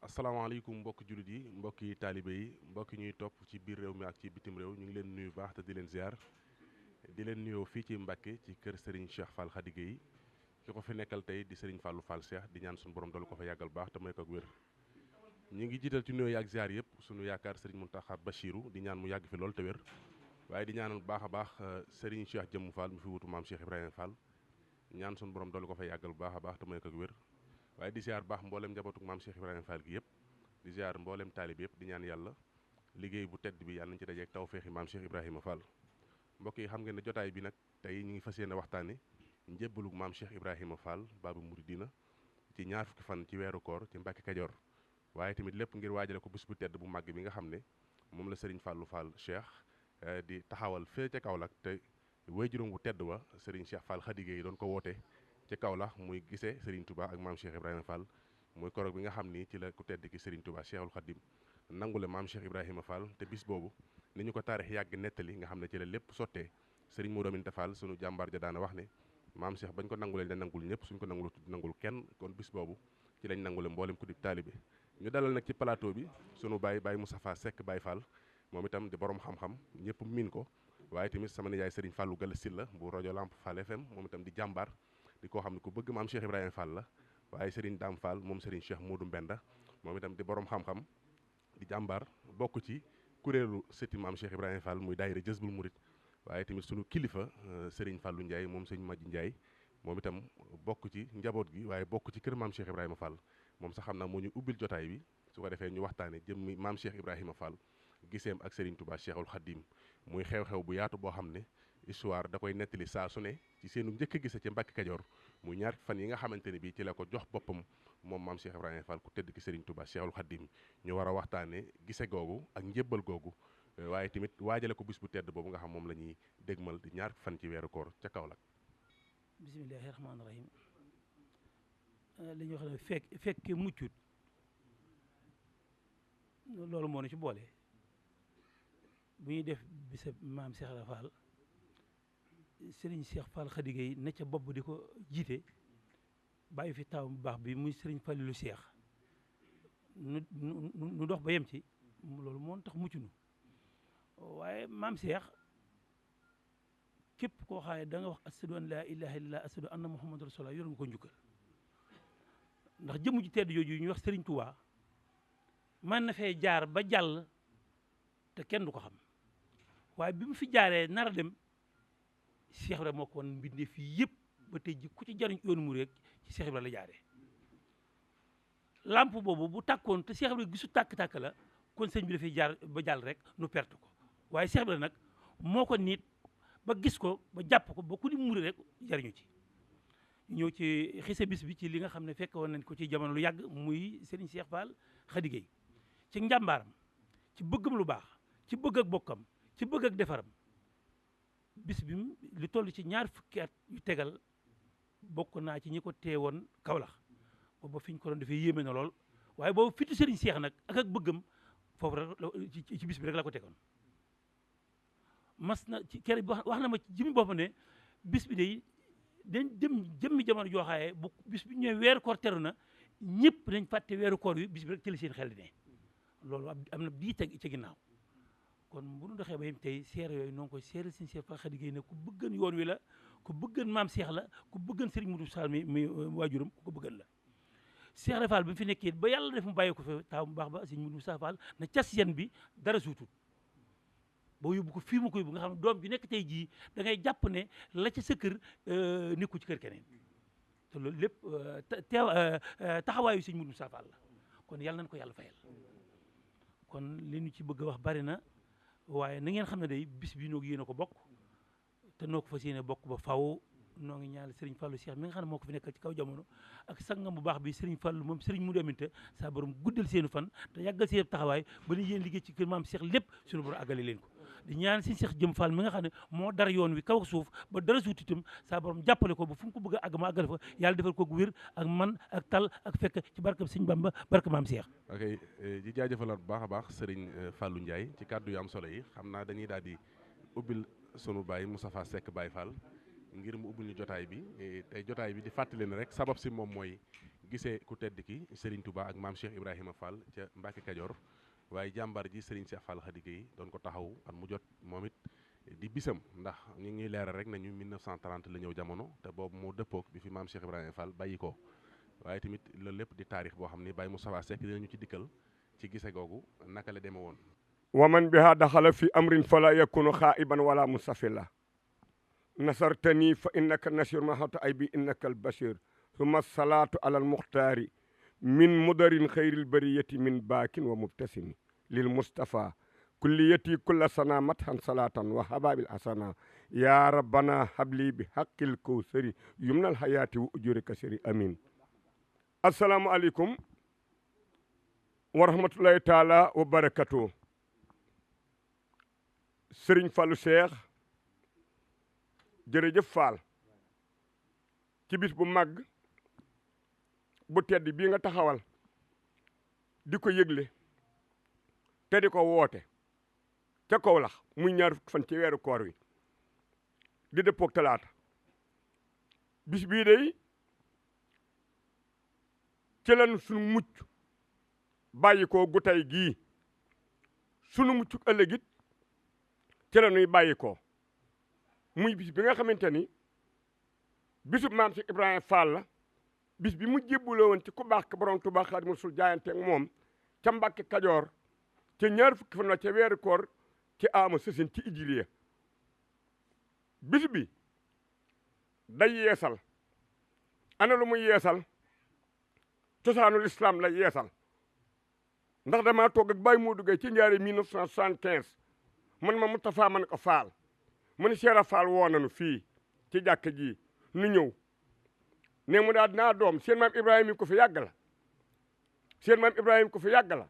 asalaamaaleykum mbokki jullit yi mbokki taalibe yi mbokki ñuy topp ci biir réew mi ak ci bitim réew ñu ngi leen nuyu baax te di leen ziar di leen nuyoo fii ci Mbàkke ci kër Serigne Cheikh Fall Khady Gueye ki ko fi nekkal tey di Serigne Fallou Fall Cheikh di ñaan suñu borom dal ko fa yàggal baax te may ko ak wér. ñu ngi jiital ci nuyoo yi ak ziar yëpp suñu yaakaar Serigne Mountakha Bachirou di ñaan mu yàgg fi lool te wér waaye di ñaanal baax a baax Serigne Cheikh Jëmm Fall mi fi wutu maam Cheikh Ibrahima Fall ñaan suñu borom dal ko fa yàggal baax a baax te may ko ak wér. waaye di ziar baax mboolem njabootuk maam Cheikh Ibrahima Fall gi yëpp di ziar mboolem taalib yëpp di ñaan yàlla liggéey bu tedd bi yàlla nañu ci dajeek tawféexi maam Cheikh Ibrahima Fall. mbokk yi xam ngeen ne jotaay bi nag tey ñu ngi fas yéene waxtaane njébbalug maam Cheikh Ibrahima Fall Babu Mouridina ci ñaar fukki fan ci weeru koor ci Mbàkke Kajoor waaye tamit lépp ngir waajale ko bis bu tedd bu màgg bi nga xam ne moom la Serigne Fallou Fall Cheikh di taxawal fee ca Kaolack te waajuram bu tedd wa Serigne Cheikh Fall Khady Gueye doon ko woote ci Kaolack muy gisee Serigne Touba ak maam Cheikh Ibrahima Fall muy koroog bi nga xam ni ci la ku tedd ki Serigne Touba Cheikhul Khadim nangule maam Cheikh Ibrahima Fall te bis boobu ni ñu ko taarix yàgg nettali nga xam ne ci la lépp sottee Serigne Modou Aminta Fall sunu jàmbaar ja daana wax ne maam Cheikh bañ ko nangulee da nangul ñëpp suñ ko nangul nangul kenn kon bis boobu ci lañ nangule mboolem ku di taalibe ñu dalal nag ci plateau bi sunu baay Moustapha Seck Baye Fall moom itam di borom xam-xam ñëpp miin ko waaye tamit sama nijaay Serigne Fallou Gala Sylla bu rajo Lamp Fall FM moom itam di jàmbaar di koo xam ne ku bëgg maam Cheikh Ibrahima Fall la waaye Serigne Dame Fall moom Serigne Cheikh Modou Mbenda moom itam di borom xam-xam di jàmbaar bokk ci kuréelu sëti maam Cheikh Ibrahima Fall muy daayira Jazbul Murid waaye tamit sunu kilifa Serigne Fallou Ndiaye moom sëñ Madji Ndiaye moom itam bokk ci njaboot gi waaye bokk ci kër maam Cheikh Ibrahima Fall moom sax xam naa moo ñu ubbil jotaay bi su ko defee ñu waxtaane jëmmi maam Cheikh Ibrahima Fall giseem ak Serigne Touba Cheikhul Khadim muy xew-xew bu yaatu boo xam ne histoire da koy nettali saa su ne ci seenu njëkk a gise ci Mbàkke Kajoor muy ñaar fan yi nga xamante ne bii ci la ko jox boppam moom maam Cheikh Ibrahima Fall ku tedd ki Serigne Touba Cheikhul Khadim ñu war a waxtaane gise googu ak njébbal googu waaye tamit waajale ko bis bu tedd boobu nga xam moom la ñuy dégmal di ñaar fan ci weeru koor ca Kaolack. bismillahi rahmaani rahim li ñuy wax ne fekke muccut loolu moo ñu ci boole bu ñuy def bisab maam Cheikh Ibra Fall Serigne Cheikh Fall Khady Gueye ne ca bopp di ko jiite bàyyi fi taw bu baax bi muy Serigne Fallilou Cheikh nu dox ba yem ci loolu moo tax mucc nu waaye maam Cheikh képp koo xaaye da nga wax ashadu an laa ilaha illallah ashadu anna muhammadu rasulullah yor nga ko njukkal ndax jëmu ji tedd jooju ñuy wax Serigne Touba man na fee jaar ba jàll te kenn du ko xam waaye bi mu fi jaaree nar a dem Cheikh Ibra moo ko wan mbindee fii yëpp ba tey ji ku ci jariñ yoonu mu rek ci Cheikh Ibra la jaaree lamp boobu bu tàkkoon te Cheikh Ibra gisu tàkk-tàkk la kon sëñ bi dafay jaar ba jàll rek nu perte ko waaye Cheikh Ibra nag moo ko nit ba gis ko ba jàpp ko ba ku di muri rek jariñu ci ñëw ci xise bis bi ci li nga xam ne fekk woon nañ ko ci jamono lu yàgg muy Serigne Cheikh Fall Khady Gueye ci njàmbaaram ci bëggam lu baax ci bëgg ak bokkam ci bëgg ak defaram bis bi li toll ci ñaar fukki at yu tegal bokk naa ci ñi ko teewoon Kaolack booba fi ñu ko doon defee yéeme na lool waaye boobu fitu Serigne Cheikh nag ak bëggam foofu rek ci bis bi rek la ko tegoon mas na ci kere wax na ma ci jëmmi boppam ne bis bi day dañ dem jëmmi jamono jooxaaye bu bis bi ñëwee weeru koor teru na ñëpp dañ fàtte weeru koor yi bis bi rek ci la seen xel di ne loolu am na bii teg ci ginnaaw kon bu ñu doxee ba yem tey seere yooyu noo ngi koy seere Serigne Cheikh Fall Khady Gueye ne ku bëggan yoon wi la ku bëggan maam Cheikh la ku bëggan Serigne Modou Sall mi waajuram ku ko bëggan la Cheikh Ibra Fall bi mu fi nekkee ba yàlla def mu bàyyi ko fa taaw mu baax ba Serigne Modou Fall na cas yan bi dara suutut boo yóbbu ko fii mu ko yóbbu nga xam ne doom bi nekk tey jii da ngay jàpp ne la ci sa kër nekku ci kër keneen te loolu lépp taxawaayu Serigne Modou Fall la kon yàlla nañ ko yàlla fayal kon li ñu ci bëgg a wax bari na waaye na ngeen xam ne day bis bi noo yéen a ko bokk te noo ko fas yéene bokk ba faw noo ngi ñaanal Serigne Fallou Cheikh mi nga xam ne moo ko fi nekkal ci kaw jamono ak sangam bu baax bi Serigne Fallou moom Serigne Modou Aminta saa borom guddal seenu fan te yàggal seen taxawaay ba ni yéen liggéey ci kër maam Cheikh lépp suñu borom àggale leen ko di ñaan si Cheikh Jëm Fall mi nga xam ne moo dara yoon wi kaw suuf ba dara suut itam saa borom jàppale ko ba fu mu ko bëgg a àgg ma àggale fa yàlla defal ko wér ak man ak tal ak fekk ci barkab Sëñ Bamba barke maam Cheikh. ok di jaajëfalaat bu baax a baax Serigne Fallou Ndiaye ci kàddu yu am solo yi xam naa dañuy daal di ubbil sunu baay Moustapha Seck Baye Fall ngir mu ubbil ñu jotaay bi tey jotaay bi di fàttali ne rek sabab si moom mooy gisee ku tedd ki Serigne Touba ak maam Cheikh Ibrahima Fall ca Mbacke Kajoor waaye jàmbaar ji Serigne Cheikh Fall Khady Gueye doon ko taxaw at mu jot moom it di bisam ndax ñu ngi leeral rek nañu 1930 la ñëw jamono te boobu moo dëppook bi fi maam Cheikh Ibrahima Fall bàyyi ko waaye tamit loolu lépp di taarix boo xam ni Baye Moustapha Seck dinañu ci dikkal ci gise googu naka la demee woon. wa man biha daxala fi amrin fala yakunu xaa'iban wala musafila nasartani fa innaka nasir mahata ay bi innaka al bashir summa salaatu ala al muxtaari min mudarin xayril bariyati min baakin wa mubtasimi lil mustafa kulliyati kulla sana mathan salatan wa hababil hasana ya rabbana habli bi haqqil kawsari yumnal hayati wa ujuri kasiri amin. Assalamu aleykum wa rahmatullahi taala wa barakatuh. Sëriñ Fallou Cheikh jërëjëf Fall ci bis bu màgg bu tedd bii nga taxawal di ko yëgle te di ko woote ca Kawlax muy ñaar fukki fan ci weeru koor wi di dëppook talaata bis bii day ci lan sunu mucc bàyyi ko gu tey gii sunu mucc ëllëgit ci la nuy bàyyi ko muy bis bi nga xamante ni bisub maam si Ibrahima Fall la bis bi mu jébbuloo woon ci ku baax ka borom Tuubaa Xaadimu Rasuul jaayante ak moom ca Mbàkke Kajoor ca ñaar fukki fan la ca weeru koor ci ama sësin ci Hijriya bis bi day yeesal ana lu muy yeesal cosaanul islam la yeesal ndax damaa toog ak Baye Modou Gueye ci njaare 1975 man ma Moustapha man ko Fall mu ni Cheikh Fall woo nañu fii ci jàkka ji nu ñëw ne mu daal dinaa doom seen maam Ibrahima ko fi yàgg la seen maam Ibrahima ko fi yàgg la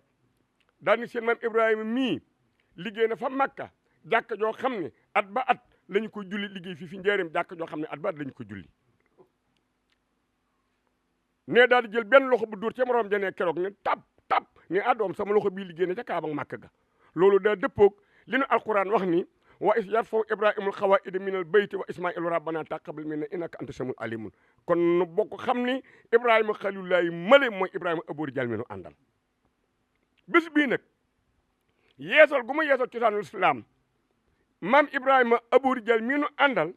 daal ni seen maam Ibrahima mii liggéey na fa Makka jàkka joo xam ne at ba at lañu ko julli liggéey fii fi njaareem jàkka joo xam ne at ba at lañu ko julli ne daal di jël benn loxo bu dóor ca morom janee keroog ne tap ne doom sama loxo bii liggéey na ca Kaaba Makka ga loolu daa dëppoog li nu alquran wax ni wa is yarfaw ibrahimul xawaida minal bayti wa ismailu rabbana taqabbal minna innaka anta samiul alimun kon nu bokk xam ni ibrahima xalilullahi male mooy ibrahima aboori jal mi nu àndal bés bii nag yeesal gu mu yeesal cosaanul islam maam ibrahima aboori jal mi nu àndal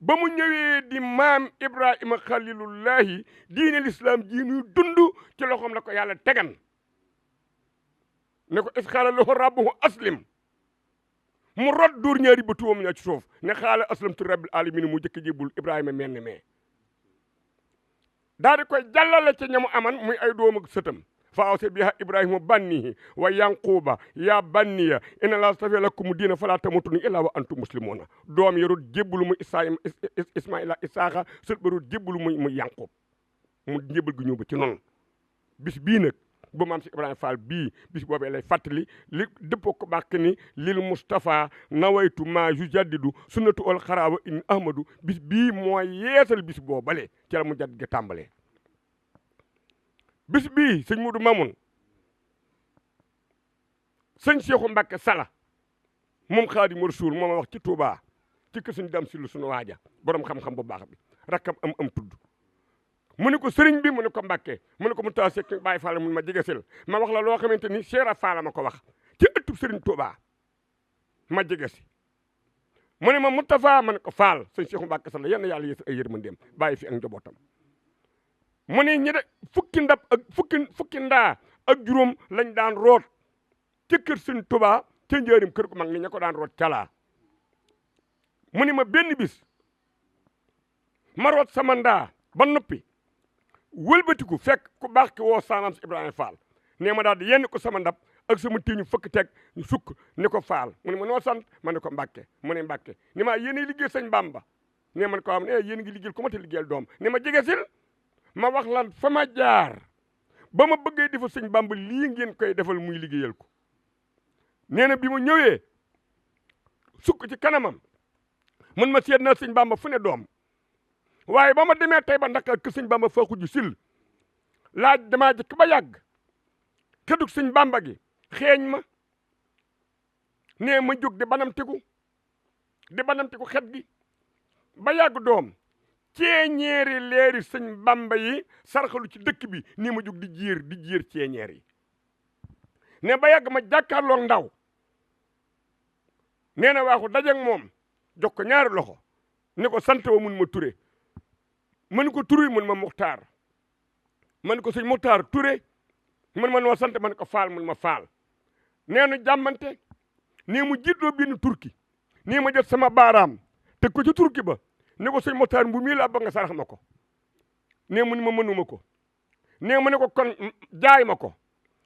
ba mu ñëwee di maam ibrahima xalilullahi diine l'islam ji nuy dund ci loxoom la ko yàlla tegan ne ko is xaala lahu rabbuhu aslim mu rot dóor ñaari ba tuwam ñaa ci suuf ne xaala aslamtu rabbil alamin mu jëkk jébul ibrahima mel ne mee daal di koy jàllale ca ñamu aman muy ay doom ak sëtam fa awse biha ibrahima bannihi wa yanquba ya banniya inna laa stafiya lakum diina fala tamutunna illa wa antum muslimuna doom ya rut jébbulu mu ismaila isaaxa sët ba rut jébbulu mu yanqub mu njébal gu ñëw ba ci noonu bis bii nag bu maam si Ibrahima Fall bii bis boobee lay fàttali li dëppoo ko bàkk ni lil Moustapha nawaytu ma jujaddidu sunnatu ol xaraaba in ahmadu bis bii mooy yeesal bis boobale ci la mu jadd ga tàmbalee bis bii sëñ Mudu Mamun sëñ Seexu Mbàkke Sala moom Xaadimu Rasuul moo ma wax ci Touba ci kër sëñ Dam Silu sunu waaja borom xam-xam bu baax bi rakkam am tudd mu ne ko sëriñ bi mu ne ko Mbàkke mu ne ko mu taa sekk Baay Faal mun ma jegesil ma wax la loo xamante ni Cheikh Fall ma ko wax ci ëttub sëriñ Touba ma jegesi mu ne ma Moustapha ma ne ko Fall sëñ Seexu Mbàkke Sala yenn yàlla yéesu ay yërmandeem bàyyi fi ak njabootam mu ne ñi de fukki ndaa ak juróom lañ daan root ci kër sëriñ Touba ca njaarim kër gu mag ni ña ko daan root calaa mu ne ma benn bis ma root sama ndaa ba noppi wëlbatiku fekk ku baax ki woo saanam si Ibrahima Fall nee ma daal di yenn ko sama ndab ak sama tiiñu fëkk teg ñu sukk ni ko Fall mu ne ma noo sant ma ne ko Mbàkke mu ne Mbàkke ni ma yéen a liggéey sëñ Bamba nee man ko am ne yéen ngi liggéeyal ko ma te liggéeyal doom ne ma jegesil ma wax lan fa ma jaar ba ma bëggee defal sëñ Bamba lii ngeen koy defal muy liggéeyal ko nee na bi ma ñëwee sukk ci kanamam mun ma seet naa sëñ Bamba fu ne doom waaye ba ma demee tey ba Ndakaar kër sëñ Bamba faaxu ju sil laaj damaa jëkk ba yàgg xedug sëñ Bamba gi xeeñ ma nee ma jóg di banamtiku xet gi ba yàgg doom ceeñeeri leeri sëñ Bamba yi sarxalu ci dëkk bi nii ma jóg di jiir ceeñeer yi ne ba yàgg ma jàkkaarloog ndaw nee na waaxu dajeeg moom jox ko ñaari loxo ne ko sant wa mun ma Touré man ko Touré mun ma Muxtaar man ko sëñ Muxtaar Touré man noo sant man ko Faal mun ma Faal nee nu jàmmante nii mu jiitloo benn turki nii ma jot sama baaraam te ko ci turki ba ne ko sëñ Muxtaar mbu mii laa ba nga sarax ma ko nee mu ni ma mënuma ko nee mu ne ko kon jaay ma ko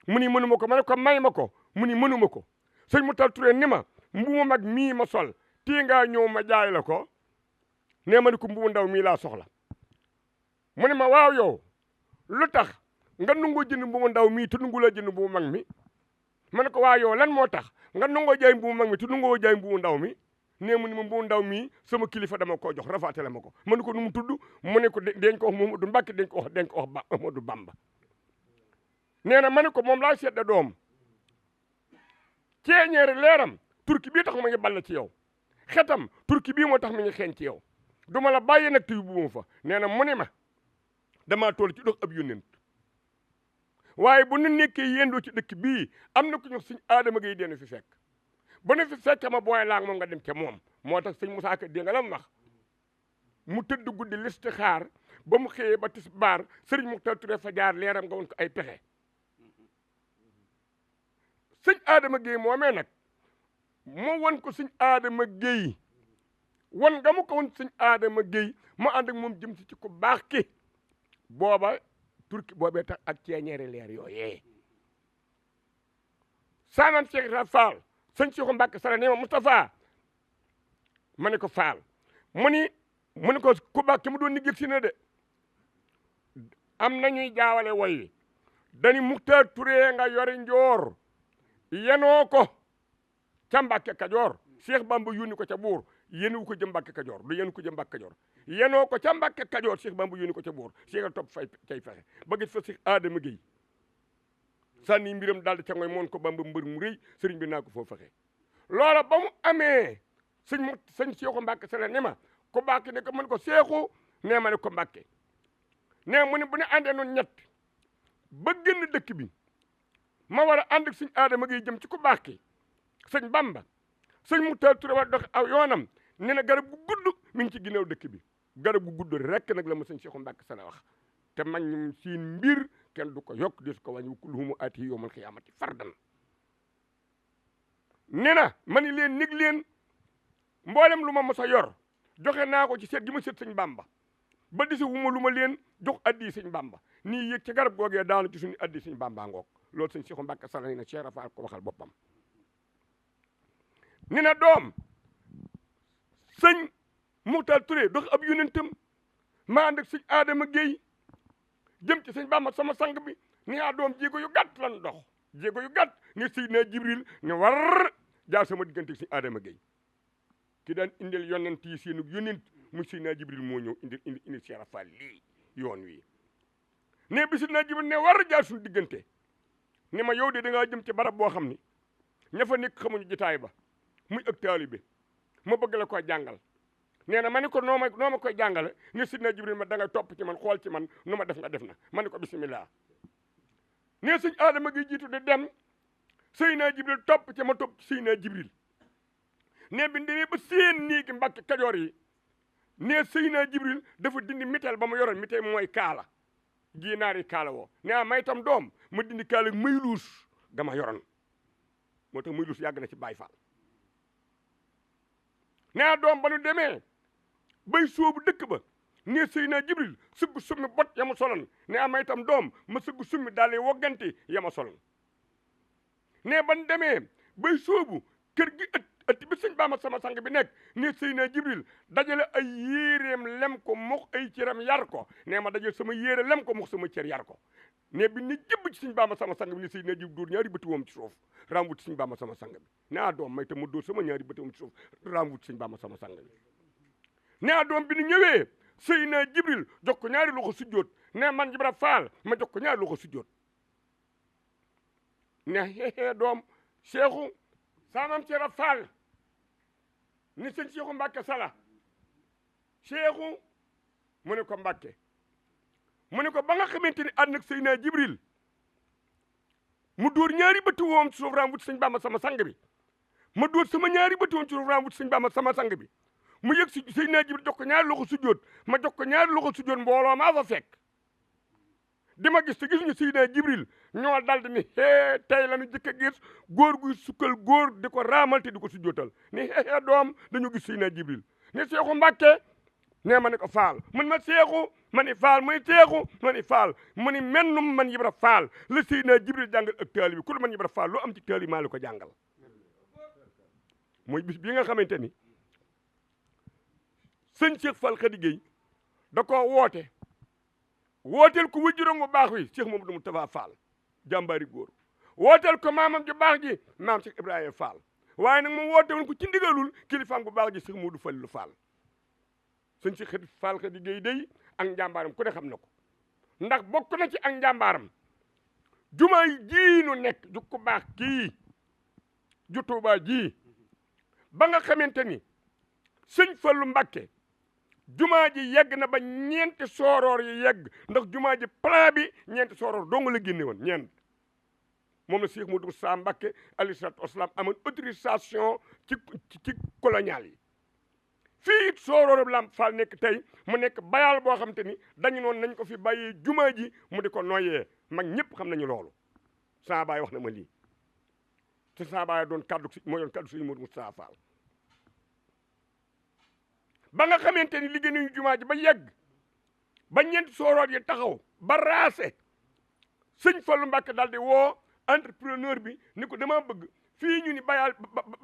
mu ni mënuma ko ma ne ko may ma ko mu ni mënuma ko sëñ Muxtaar Touré ni ma mbuuma mag mii ma sol tii ngaa ñëw ma jaay la ko nee ma ne ko mbubu ndaw mii laa soxla mu ne ma waaw yow lu tax nga nungoo jënd mbubu ndaw mii te nungu la jënd mbubu mag mi ma ne ko waaw yow lan moo tax nga nungoo jaay mbubu mag mi te nungoo jaay mbubu ndaw mi nee mu ni ma mbubu ndaw mii sama kilifa dama koo jox rafaatale ma ko ma ne ko nu mu tudd mu ne ko dañ ko wax Momadou Mbacke dañ ko wax Amadou Bamba nee na ma ne ko moom laa sedda doom ceeñeeri leeram turki bii tax ma ngi ball ci yow xetam turki bii moo tax mi ngi xeeñ ci yow duma la bàyyi nag te yóbbu fa nee na mu ni ma damaa toll ci dox ab yónnent waaye bu nu nekkee yendoo ci dëkk bii am na ku ñu suñ aadama gay deen fi fekk ba nu fi fekk ma booy laang moom nga dem ca moom moo tax sëñ Moussa Ka dégg nga la mu wax mu tëdd guddi listixaar ba mu xëyee ba tisbaar sëriñ Muxtaar Touré fa jaar leeram nga woon ko ay pexe sëñ aadama géey moomee nag moo won ko sëñ aadama géey wan nga mu ko won sëñ aadama géey mu ànd ak moom jëm ci ku baax ki booba turki boobee tax ak ceeñeeri leer yooyee saanaan Cheikh Ibra Fall sëñ Cheikh Mbacke Sala ne ma Moustapha ma ne ko Fall mu ni ko ku baax ki mu doon ni gég si na de am nañuy jaawale woy dani Muxtaar Touré nga yori njoor yenoo ko ca Mbàkke Kajoor Cheikh Bamba yónni ko ca buur yéenu ko jëm Mbàkke Kajoor du yéenu ko jëm Mbàkke Kajoor yenoo ko ca Mbàkke Kajoor Cheikh Bamba yónni ko ca buur Cheikh a topp fay cay fexe ba gis fa Cheikh Adama Gueye sànni mbiram daal di ca ngoy moon ko Bamba mbër mu rëy sëriñ bi naa ko foo fexe loola ba mu amee sëñ Cheikhu Mbàkke Sala ne ma ko Mbàkke ne ko mën ko Cheikhu nee ma ne ko Mbàkke nee mu ne bu ne àndee noonu ñett ba génn dëkk bi ma war a ànd ak sëñ Adama Gueye jëm ci ku baax ki sëñ Bamba sëñ Muxtaar Touré war dox aw yoonam ne na garab gu gudd mi ngi ci ginnaaw dëkk bi garab gu gudd rek nag la ma sëñ Cheikhu Mbàkke Sala wax te mag ñi seen mbir kenn du ko yokk des ko wàññi kulluhumu aati yawmal qiyaamati fardan ne na ma ni leen nig leen mboolem lu ma mos a yor joxe naa ko ci seet gi ma seet sëñ Bamba ba disi wuma lu ma leen jox addi sëñ Bamba nii yëg ci garab googee daanu ci suñu addi sëñ Bamba ngoog loolu sëñ Cheikhu Mbàkke Sala na Cheikh Rafaal ko waxal boppam ni na doom sëñ Muxtaar Touré dox ab yonentam ma ànd ak sëñ Adama Gueye jëm ci sëñ Bamba sama sang bi ni yaa doom jéego yu gàtt lan dox jéego yu gàtt ni Seydina Jibril ne war jaar sama diggante sëñ Adama Gueye ki daan indil yonent yi seenu yonent mu Seydina Jibril moo ñëw indil Cheikh Rafaal lii yoon wi ne bi Seydina Jibril ne war jaar suñu diggante ni ma yow de da ngaa jëm ci barab boo xam ni ña fa nekk xamuñu jotaay ba muy ak taalibe ma bëgg la koy jàngal nee na ma ne ko noo ma koy jàngale ni Sidna Jibril ma da nga topp ci man xool ci man nu ma def nga def na ma ne ko bisimilah nee sëñ Adama gi jiitu di dem Seydina Jibril topp ci ma topp ci Seydina Jibril nee bi ndemee ba seen nii gi Mbàkke Kajoor yi nee Seydina Jibril dafa dindi miteel ba ma yoroon miteel mooy kaala gii naari kaala woo nee may tam doom ma dindi kaala mayluus ga ma yoroon moo tax mayluus yàgg na ci Baay Faal nee doom ba nu demee bay soobu dëkk ba nee Seydina Jibril sëgg summi bot ya ma solon nee amay itam doom ma sëgg summi daal di wogganti ya ma solon nee ban demee bay soobu kër gi ëtt bi sëñ Bamba sama sang bi nekk nee Seydina Jibril dajale ay yéeréem lem ko mox ay cëram yar ko nee ma dajale sama yéere lem ko mox sama cër yar ko nee bi ni jëbb ci sëñ Bamba sama sang bi ne Seydina Jibril dóor ñaari bëti woom ci suuf raam wut sëñ Bamba sama sang bi nee doom may tam ma dóor sama ñaari bëti woom ci suuf raam wut sëñ Bamba sama sang bi nee doom bi ni ñëwee Seydina Jibril jox ko ñaari loxo sujjóot nee man Ibra Faal ma jox ko ñaari loxo sujjóot ne xeexee doom Seexu saamam Ibra Faal ni sëñ Seexu Mbàkke Sala Seexu mu ne ko Mbàkke mu ne ko ba nga xamante ni ànd ak Seydina Jibril mu dóor ñaari bëti woom ci suuf raam wut sëñ Bamba sama sang bi ma dóor sama ñaari bëti woom ci suuf raam wut sëñ Bamba sama sang bi mu yëg si Seydina Jibril jox ko ñaari loxo sujjóot ma jox ko ñaari loxo sujjóot mbooloo maa fa fekk di ma gis te gisuñu Seydina Jibril ñoo dal di ni hee tey la ñu jëkk a gis góor guy sukkal góor di ko raamal te di ko sujjóotal ni hee doom dañu gis Seydina Jibril ni Seexu Mbàkke nee ma ne ko faal mun ma Seexu ma ni faal muy Seexu ma ni faal mu ni mennum man Ibra Faal la Seydina Jibril jàngal ak taali bi ku lu man Ibra Faal loo am ci taali maa la ko jàngal mooy bis bi nga xamante ni sëñ Cheikh Fall Khady Gueye da koo wooteel ko wujjuram bu baax wi Cheikh Mamadou Moustapha Fall jàmbaari góor wooteel ko maamam ju baax ji maam Cheikh Ibrahima Fall waaye nag moom woote woon ko ci ndigalul kilifaam bu baax ji Cheikh Modou Fallou Fall sëñ Cheikh Fall Khady Gueye day ak njàmbaaram ku ne xam na ko ndax bokk na ci ak njàmbaaram jumaay ji nu nekk ju ku baax kii ju Tuubaa ji ba nga xamante ni sëñ Fallu Mbàkke jumaa ji yegg na ba ñeenti sooroor yi yegg ndax jumaa ji plan bi ñeenti sooroor dong la génne woon ñeent moom la Cheikh Modou Moussa Mbàkke alayhi salaatu wasalaam amoon autorisation ci colonial yi fii it sooroor Lamp Fall nekk tey mu nekk bayal boo xam te ni dañu noonu nañ ko fi bàyyee jumaa ji mu di ko noyyee mag ñëpp xam nañu loolu saa baay wax na ma lii te saa baay doon kaddu moo doon kaddu Cheikh Modou Moussa Fall ba nga xamante ni liggéey nañu jumaa ji ba yegg ba ñeenti sooroor yi taxaw ba raase sëñ Fallu Mbàkke daal di woo entrepreneur bi ni ko dama bëgg fii ñu ni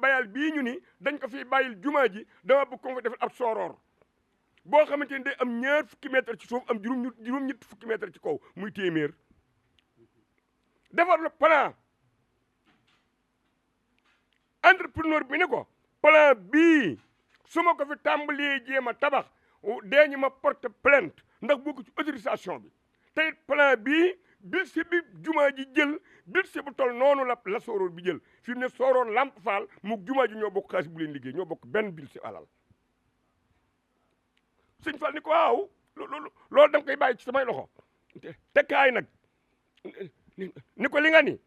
bayal bii ñu ni dañ ko fi bàyyil jumaa ji dama bëgg ko fa defal ab sooroor boo xamante ni day am ñaar fukki mètre ci suuf am juróom ñett fukki mètre ci kaw muy téeméer defar le plan entrepreneur bi ni ko plan bii su ma ko fi tàmbalee jéem a tabax deeñu ma porte plainte ndax bokk ci autorisation bi te it plan bii budget bi jumaa ji jël budget bu tol noonu la sooroor bi jël fi mu ne sooroor Lamp Fall mu jumaa ji ñoo bokk xaalis bu leen liggéey ñoo bokk benn budget alal sëñ Fall ni ko waaw loolu da nga koy bàyyi ci samay loxo te kaay nag ni ko li nga ni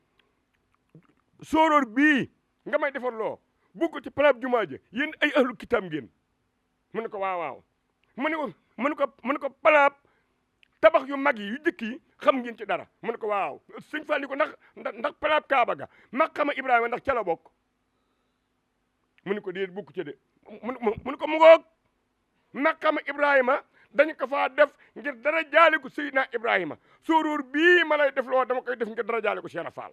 sooroor bii nga may defar loo bugg ci plan jumaa ji yéen ay ahlu kitaab ngeen mu ne ko waaw mu ne ko plan tabax yu mag yi yu jëkk yi xam ngeen ci dara mu ne ko waaw sëñ Fall ni ko ndax plan Kaaba ga maqama Ibrahima ndax ca la bokk mu ne ko déet bokk ci de mu ne ko mu ngoog maqama Ibrahima dañu ko faa def ngir dara jaale ko Seydina Ibrahima sooroor bii ma lay def loo dama koy def ngir dara jaale ko Cheikh Fall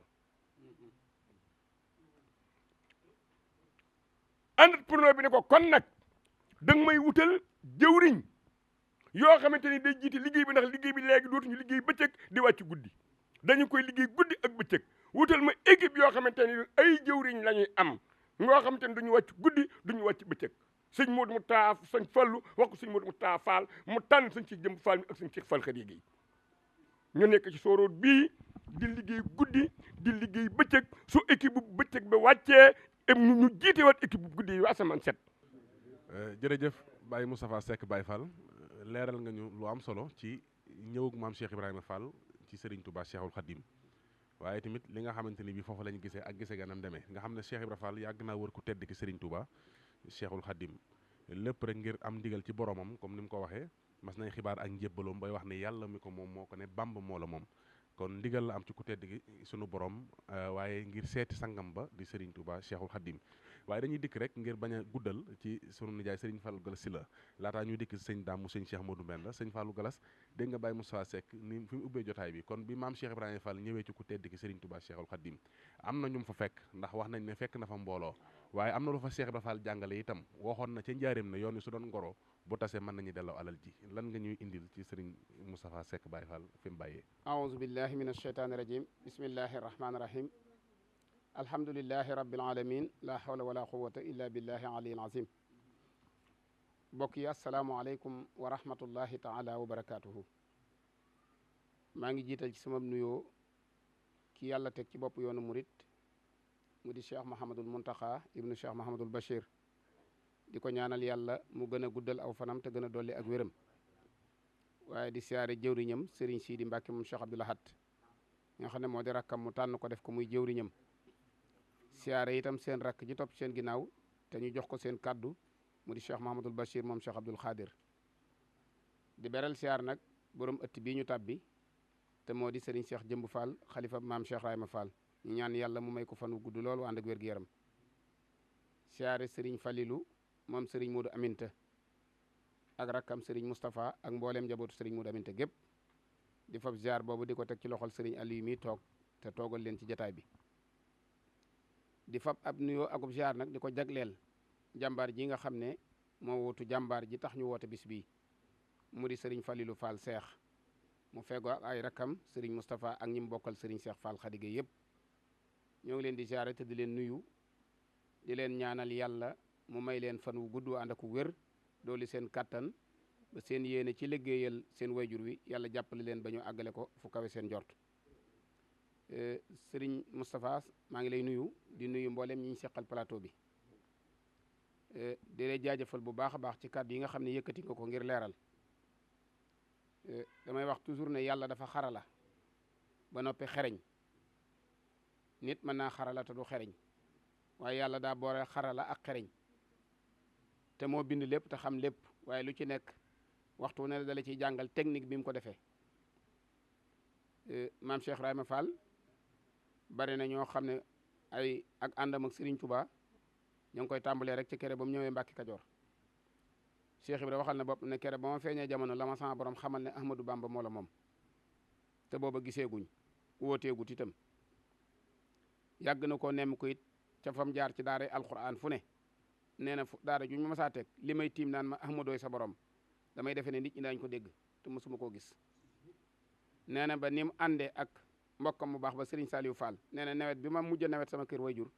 entrepreneur bi ne ko kon nag da nga may wutal jëwriñ yoo xamante ni day jiite liggéey bi ndax liggéey bi léegi dootuñu liggéey bëccëg di wàcc guddi dañu koy liggéey guddi ak bëccëg wutal ma équipe yoo xamante ni ay jëwriñ la ñuy am ñoo xamante ni duñu wàcc guddi duñu wàcc bëccëg sëñ Modou Moussa sëñ Fallu wax ko sëñ Modou Moussa Fall mu tànn sëñ Cheikh Jëmb Fall mi ak sëñ Cheikh Fall Khady Gueye ñu nekk ci sooroor bii di liggéey guddi di liggéey bëccëg su équipe bu bëccëg ba wàccee ñu jiite waat équipe bu guddi yi asamaan set. jërëjëf Baye Moustapha Seck Baye Fall leeral nga ñu lu am solo ci ñëwug maam Cheikh Ibrahima Fall ci Serigne Touba Cheikhul Khadim waaye tamit li nga xamante ni bi foofu lañu gisee ak gisee ganam demee nga xam ne Cheikh Ibrahima Fall yàgg naa wër ku tedd ki Serigne Touba Cheikhul Khadim lépp rek ngir am ndigal ci boromam comme ni mu ko waxee mas nañ xibaar ak njébbaloom bay wax ne yàlla mi ko moom moo ko ne Bamba moo la moom kon ndigal la am ci ku tedd gi sunu borom waaye ngir seeti sangam ba di Serigne Touba Cheikhul Khadim waaye dañuy dikk rek ngir bañ a guddal ci sunu nijaay Serigne Fallou Galas si la laataa ñuy dikk sëñ Dame mu sëñ Cheikh Modou Mbenda sëñ Fallou Galas dégg nga Baye Moussa Seck ni fi mu ubbee jotaay bi kon bi maam Cheikh Ibrahima Fall ñëwee ci ku tedd ki Serigne Touba Cheikhul Khadim am na ñu mu fa fekk ndax wax nañ ne fekk na fa mbooloo waaye am na lu fa Cheikh Ibrahima Fall jàngale itam waxoon na ca njaareem ne yoon wi su doon ngoro bu tasee mën nañu delloo alal ji lan nga ñuy indil ci Serigne Moustapha Seck Baye Fall fi mu bàyyee aouzu billahi min asheytaani rajim bismillahi rahmaani rahim alhamdulilahi rabbil alamin la hawla wala quwata illa billahi aliyil azim mbokk yi asalaamualeykum wa rahmatullahi taala wa barakatuhu maa ngi jiital ci sama nuyoo ki yàlla teg ci bopp yoonu murit mu di cheikh Mahamadul Muntaxa ibnu cheikh Mahamadul Bachir di ko ñaanal yàlla mu gën a guddal aw fanam te gën a dolli ak wéram waaye di siyaare jëwriñam Serigne Sidi Mbacke moom Cheikh Abdoul Ahad nga xam ne moo di rakkam mu tànn ko def ko muy jëwriñam siyaare itam seen rakk ji topp seen ginnaaw te ñu jox ko seen kaddu mu di Cheikh Mahamadul Bachir moom Cheikh Abdoul Khadir di beral siyaar nag borom ëtt bii ñu tàbbi te moo di Serigne Cheikh Jëmb Fall xalifa maam Cheikh Rayma Fall ñu ñaan yàlla mu may ko fan wu gudd loolu ànd ak wér-gu-yaram siyaare Serigne Falilou moom Serigne Modou Aminta ak rakkam Serigne Moustapha ak mbooleem njabootu Serigne Modou Aminta gépp di fab ziar boobu di ko teg ci loxol Serigne Aliou mi toog te toogal leen ci jataay bi di fab ab nuyoo akub ziar nag di ko jagleel jàmbaar ji nga xam ne moo wootu jàmbaar ji tax ñu woote bis bii mu di Serigne Falilou Fall Cheikh mu feggoo ak ay rakkam Serigne Moustapha ak ñi mu bokkal Serigne Cheikh Fall Khadiga yëpp ñoo ngi leen di ziare te di leen nuyu di leen ñaanal yàlla mu may leen fan wu gudd ànd ak wér dooli seen kàttan ba seen yéene ci liggéeyal seen wayjur wi yàlla jàppale leen ba ñu àggale ko fu kawe seen jort Serigne Moustapha maa ngi lay nuyu di nuyu mboolem ñi ñu seqal plateau bi di lay jaajëfal bu baax a baax ci kàddu yi nga xam ne yëkkati nga ko ngir leeral damay wax toujours ne yàlla dafa xarala ba noppi xereñ nit mën naa xarala te du xereñ waaye yàlla daa boole xarala ak xereñ te moo bind lépp te xam lépp waaye lu ci nekk waxtu ne dala ciy jàngal technique bi mu ko defee maam Cheikh Ibrahima Fall bari na ñoo xam ne ay ak àndam ak Serigne Touba ñoo ngi koy tàmbalee rek ci kere ba mu ñëwee Mbàkke Kajoor Cheikh Ibrahima waxal na bopp ne kere ba ma feeñee jamono la ma sama borom xamal ne Ahmadou Bamba moo la moom te booba giseeguñ wóoteegut itam yàgg na koo nemm ko it ca fam jaar ci daara alquran fu ne nee na fu daara juñ ma masaa teg li may tiim naan ma Ahmadooy sa borom damay defe ne nit ñi daañu ko dégg te mosuma koo gis nee na ba ni mu àndee ak mbokkam mu baax ba Serigne Saliou Fall nee na nawet bi ma mujj nawet sama kër wayjur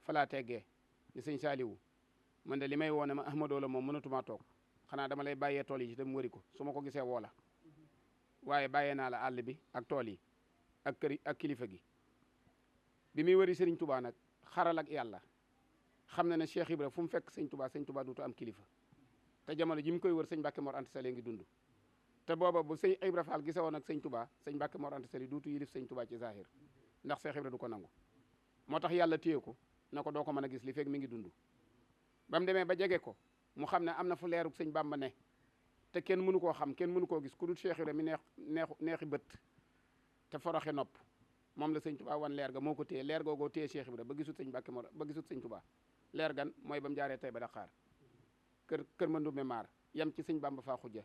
fa laa teggee ni sëñ Saliou man de li may woone ma Ahmadoo la moom mënatumaa toog xanaa dama lay bàyyee tool yi ci dem wëri ko su ma ko gisee woo la waaye bàyyee naa la àll bi ak tool yi ak kër ak kilifa gi bi muy wëri Serigne Touba nag xaral ak yàlla xam na ne Cheikh Ibra fu mu fekk sëñ Touba duutu am kilifa te jamono ji mu koy wër sëñ Mbàkke Mor Anta Sali ngi dund te booba bu sëñ Ibra Fall gise woon ak sëñ Touba sëñ Mbàkke Mor Anta Sali duutu yilif sëñ Touba ci zahir ndax Cheikh Ibra du ko nangu moo tax yàlla téye ko na ko doo ko mën a gis li fekk mi ngi dund ba mu demee ba jege ko mu xam ne am na fu leeruk sëñ Bamba ne te kenn mënu koo xam kenn mënu koo gis ku dul Cheikh Ibra mi neexi bët te foroxe nopp moom la sëñ Touba wan leer ga moo ko téye leer googoo téye Cheikh Ibra ba gisut sëñ Mbàkke Mor ba gisut sëñ Touba leer gan mooy ba mu jaaree tey ba Dakar kër Mandoumbe Maar yam ci sëñ Bamba faa xujja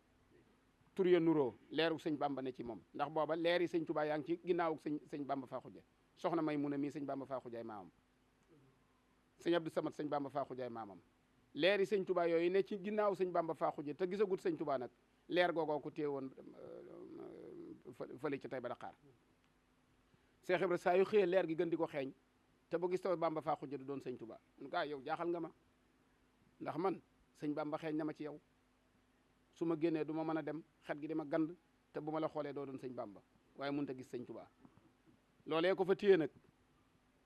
tur ya nuroo leeruk sëñ Bamba ne ci moom ndax booba leer yi sëñ Touba yaa ngi ci ginnaawuk sëñ Bamba faa xujja soxna may mun a mii sëñ Bamba faa xujjaay maamam sëñ Abdou Samad sëñ Bamba faa xujjaay maamam leer yi sëñ Touba yooyu ne ci ginnaaw sëñ Bamba faa xujja te gisagut sëñ Touba nag leer googoo ko téye woon fële ci tey ba Dakar Cheikh Ibra saa yu xëyee leer gi gën di ko xeeñ te bu gis taw Bamba faa xujja du doon sëñ Touba en tout yow jaaxal nga ma ndax man sëñ Bamba xeeñ na ma ci yow su ma génnee du ma mën a dem xet gi dama gand te bu ma la xoolee doo doon sëñ Bamba waaye mënut a gis sëñ Touba loolee ko fa téye nag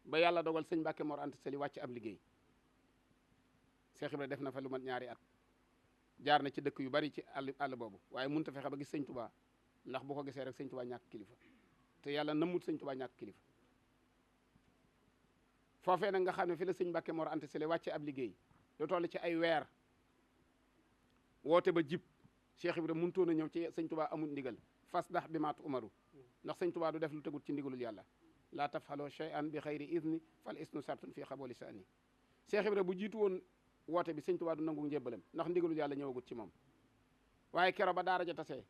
ba yàlla dogal sëñ Mbàkke Mor Anta Sali wàcc ab liggéey Cheikh Ibra def na fa lu mat ñaari at jaar na ci dëkk yu bari ci àll boobu waaye mënut a fexe ba gis sëñ Touba ndax bu ko gisee rek sëñ Touba ñàkk kilifa te yàlla namut sëñ Touba ñàkk kilifa foofee nag nga xam ne fi la sëñ Mbàkke Mor Anta Sali wàcce ab liggéey lu toll ci ay weer woote ba jib Cheikh Ibra mënutoon a ñëw ci sëñ Touba amul ndigal fas dax bi maatu umaru ndax sëñ Touba du def lu tegut ci ndigalul yàlla laa tafxaloo shay'an bi xayri idni fal isnu sartun fii xabooli sha'ni Cheikh Ibra bu jiitu woon woote bi sëñ Touba du nangu njébbalam ndax ndigalul yàlla ñëwagut ci moom waaye kero ba daara ja tasee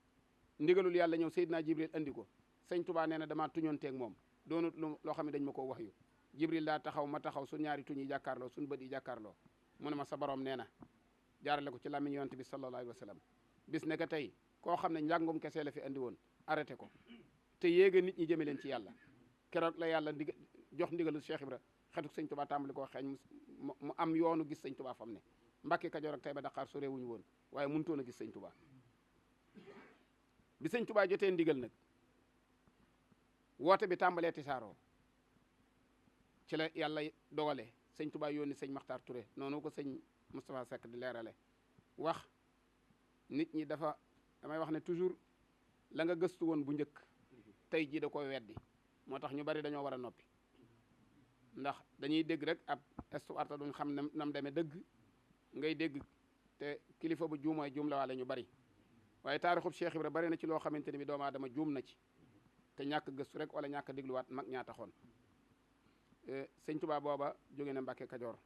ndigalul yàlla ñëw Seydina Jibril andi ko sëñ Touba nee na damaa tuñoonteeg moom doonut loo xam ne dañ ma ko wax yu Jibril daa taxaw ma taxaw suñ ñaari tuñ yi jàkkaarloo suñ bët yi jàkkaarloo mu ne ma sa borom nee na jaarale ko ci làmmiñ yonent bi sallallahu alayhi wa sallam bis ne ka tey koo xam ne njàngum kese la fi andi woon arrêté ko te yéega nit ñi jëme leen ci yàlla keroog la yàlla jox ndigalu Cheikh Ibra xetuk sëñ Touba tàmbali koo xeeñ mu am yoonu gis sëñ Touba fam ne Mbàkke Kajoor ak tey ba Dakar sore wuñu woon waaye mënutoon a gis sëñ Touba bi sëñ Touba jotee ndigal nag woote bi tàmbalee tisaaroo ci la yàlla dogale sëñ Touba yónni sëñ Maxtaar Touré noonu ko sëñ Moustapha Seck di leerale wax nit ñi damay wax ne toujours la nga gëstu woon bu njëkk tey jii da koy weddi moo tax ñu bari dañoo war a noppi ndax dañuy dégg rek ab histoire te duñ xam nam demee dëgg ngay dégg te kilifa bu juumooy juum la waale ñu bari waaye taarixub Cheikh Ibra bari na ci loo xamante ne bi doomu aadama juum na ci te ñàkk gëstu rek wala ñàkk dégluwaat mag ñaa taxoon sëñ Tuubaa booba jóge na Mbàkke Kajoor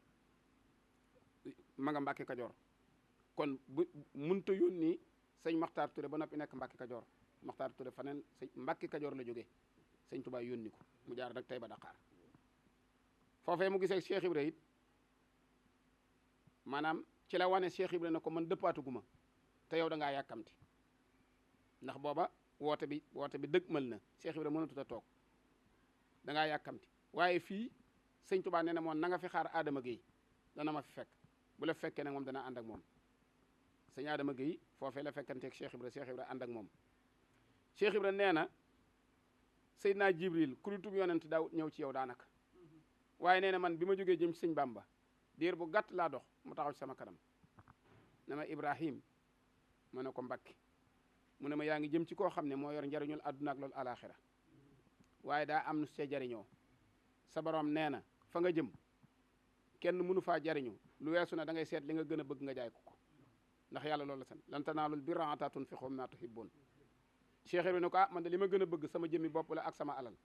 ma nga Mbàkke Kajoor kon bu munta yónni sëñ Maxtaar Touré ba noppi nekk Mbàkke Kajoor Maxtaar Touré faneen sëñ Mbàkke Kajoor la jóge sëñ Tuubaa yónni ko mu jaar nag tey ba Dakar foofee mu gisee Cheikh Ibra it maanaam ci la wane Cheikh Ibra ne ko man dëppaatuguma te yow da ngaa yàkkamti ndax booba woote bi dëgg mël na Cheikh Ibra mënatut a toog da ngaa yàkkamti waaye fii sëñ Tuubaa nee na moom na nga fi xaar Adama Gueye dana ma fi fekk bu la fekkee nag moom dana ànd ak moom sëñ Adama Gueye foofee la fekkanteeg Cheikh Ibra ànd ak moom Cheikh Ibra nee na Seydina Jibril ku dutub yonent daaw ñëw ci yow daanaka waaye nee na man bi ma jógee jëm ci sëñ Bamba diir bu gàtt laa dox mu taxaw ci sama kanam ne ma Ibrahim ma ne ko Mbàkke mu ne ma yaa ngi jëm ci koo xam ne moo yor njariñul àdduna ak loolu alaxira waaye daa am nu see jariñoo sa borom nee na fa nga jëm kenn mënu faa jariñu lu weesu na da ngay seet li nga gën a bëgg nga jaay ko ndax yàlla loolu la san lan tanaalul birra hattaa tunfiqu mimmaa tuhibbuun Cheikh Ibra ne ko man de li ma gën a bëgg sama jëmmi bopp la ak sama alal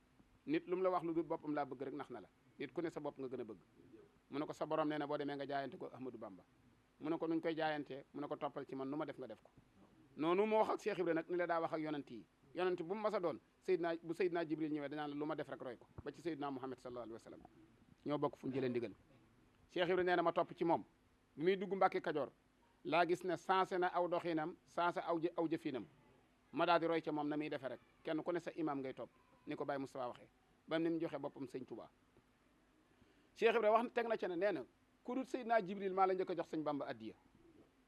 nit lu mu la wax lu dul boppam laa bëgg rek nax na la nit ku ne sa bopp nga gën a bëgg mu ne ko sa borom nee na boo demee nga jaayante ko Ahmadou Bamba mu ne ko nuñ koy jaayantee mu ne ko toppal ci man nu ma def nga def ko noonu moo wax ak Cheikh Ibra nag ni la daa wax ak yonent yi yonent bu mu mas a doon Seydina Jibril ñëwee danaa la lu ma def rek roy ko ba ci Seydina Muhammad sallallahu alayhi wa sallam ñoo bokk fu ñu jëlee ndigal Cheikh Ibra nee na ma topp ci moom bi muy dugg Mbàkke Kajoor laa gis ne sensé na aw doxinam sensé aw jëfinam ma daal di roy ca moom na muy defee rek kenn ku ne sa imam ngay topp ni ko Baye Moustapha waxee ba ni mu joxe boppam sëñ Touba Cheikh Ibra wax teg na ca ne nee na ku dul Seydina Jibril maa la njëkk a jox sëñ Bamba addiya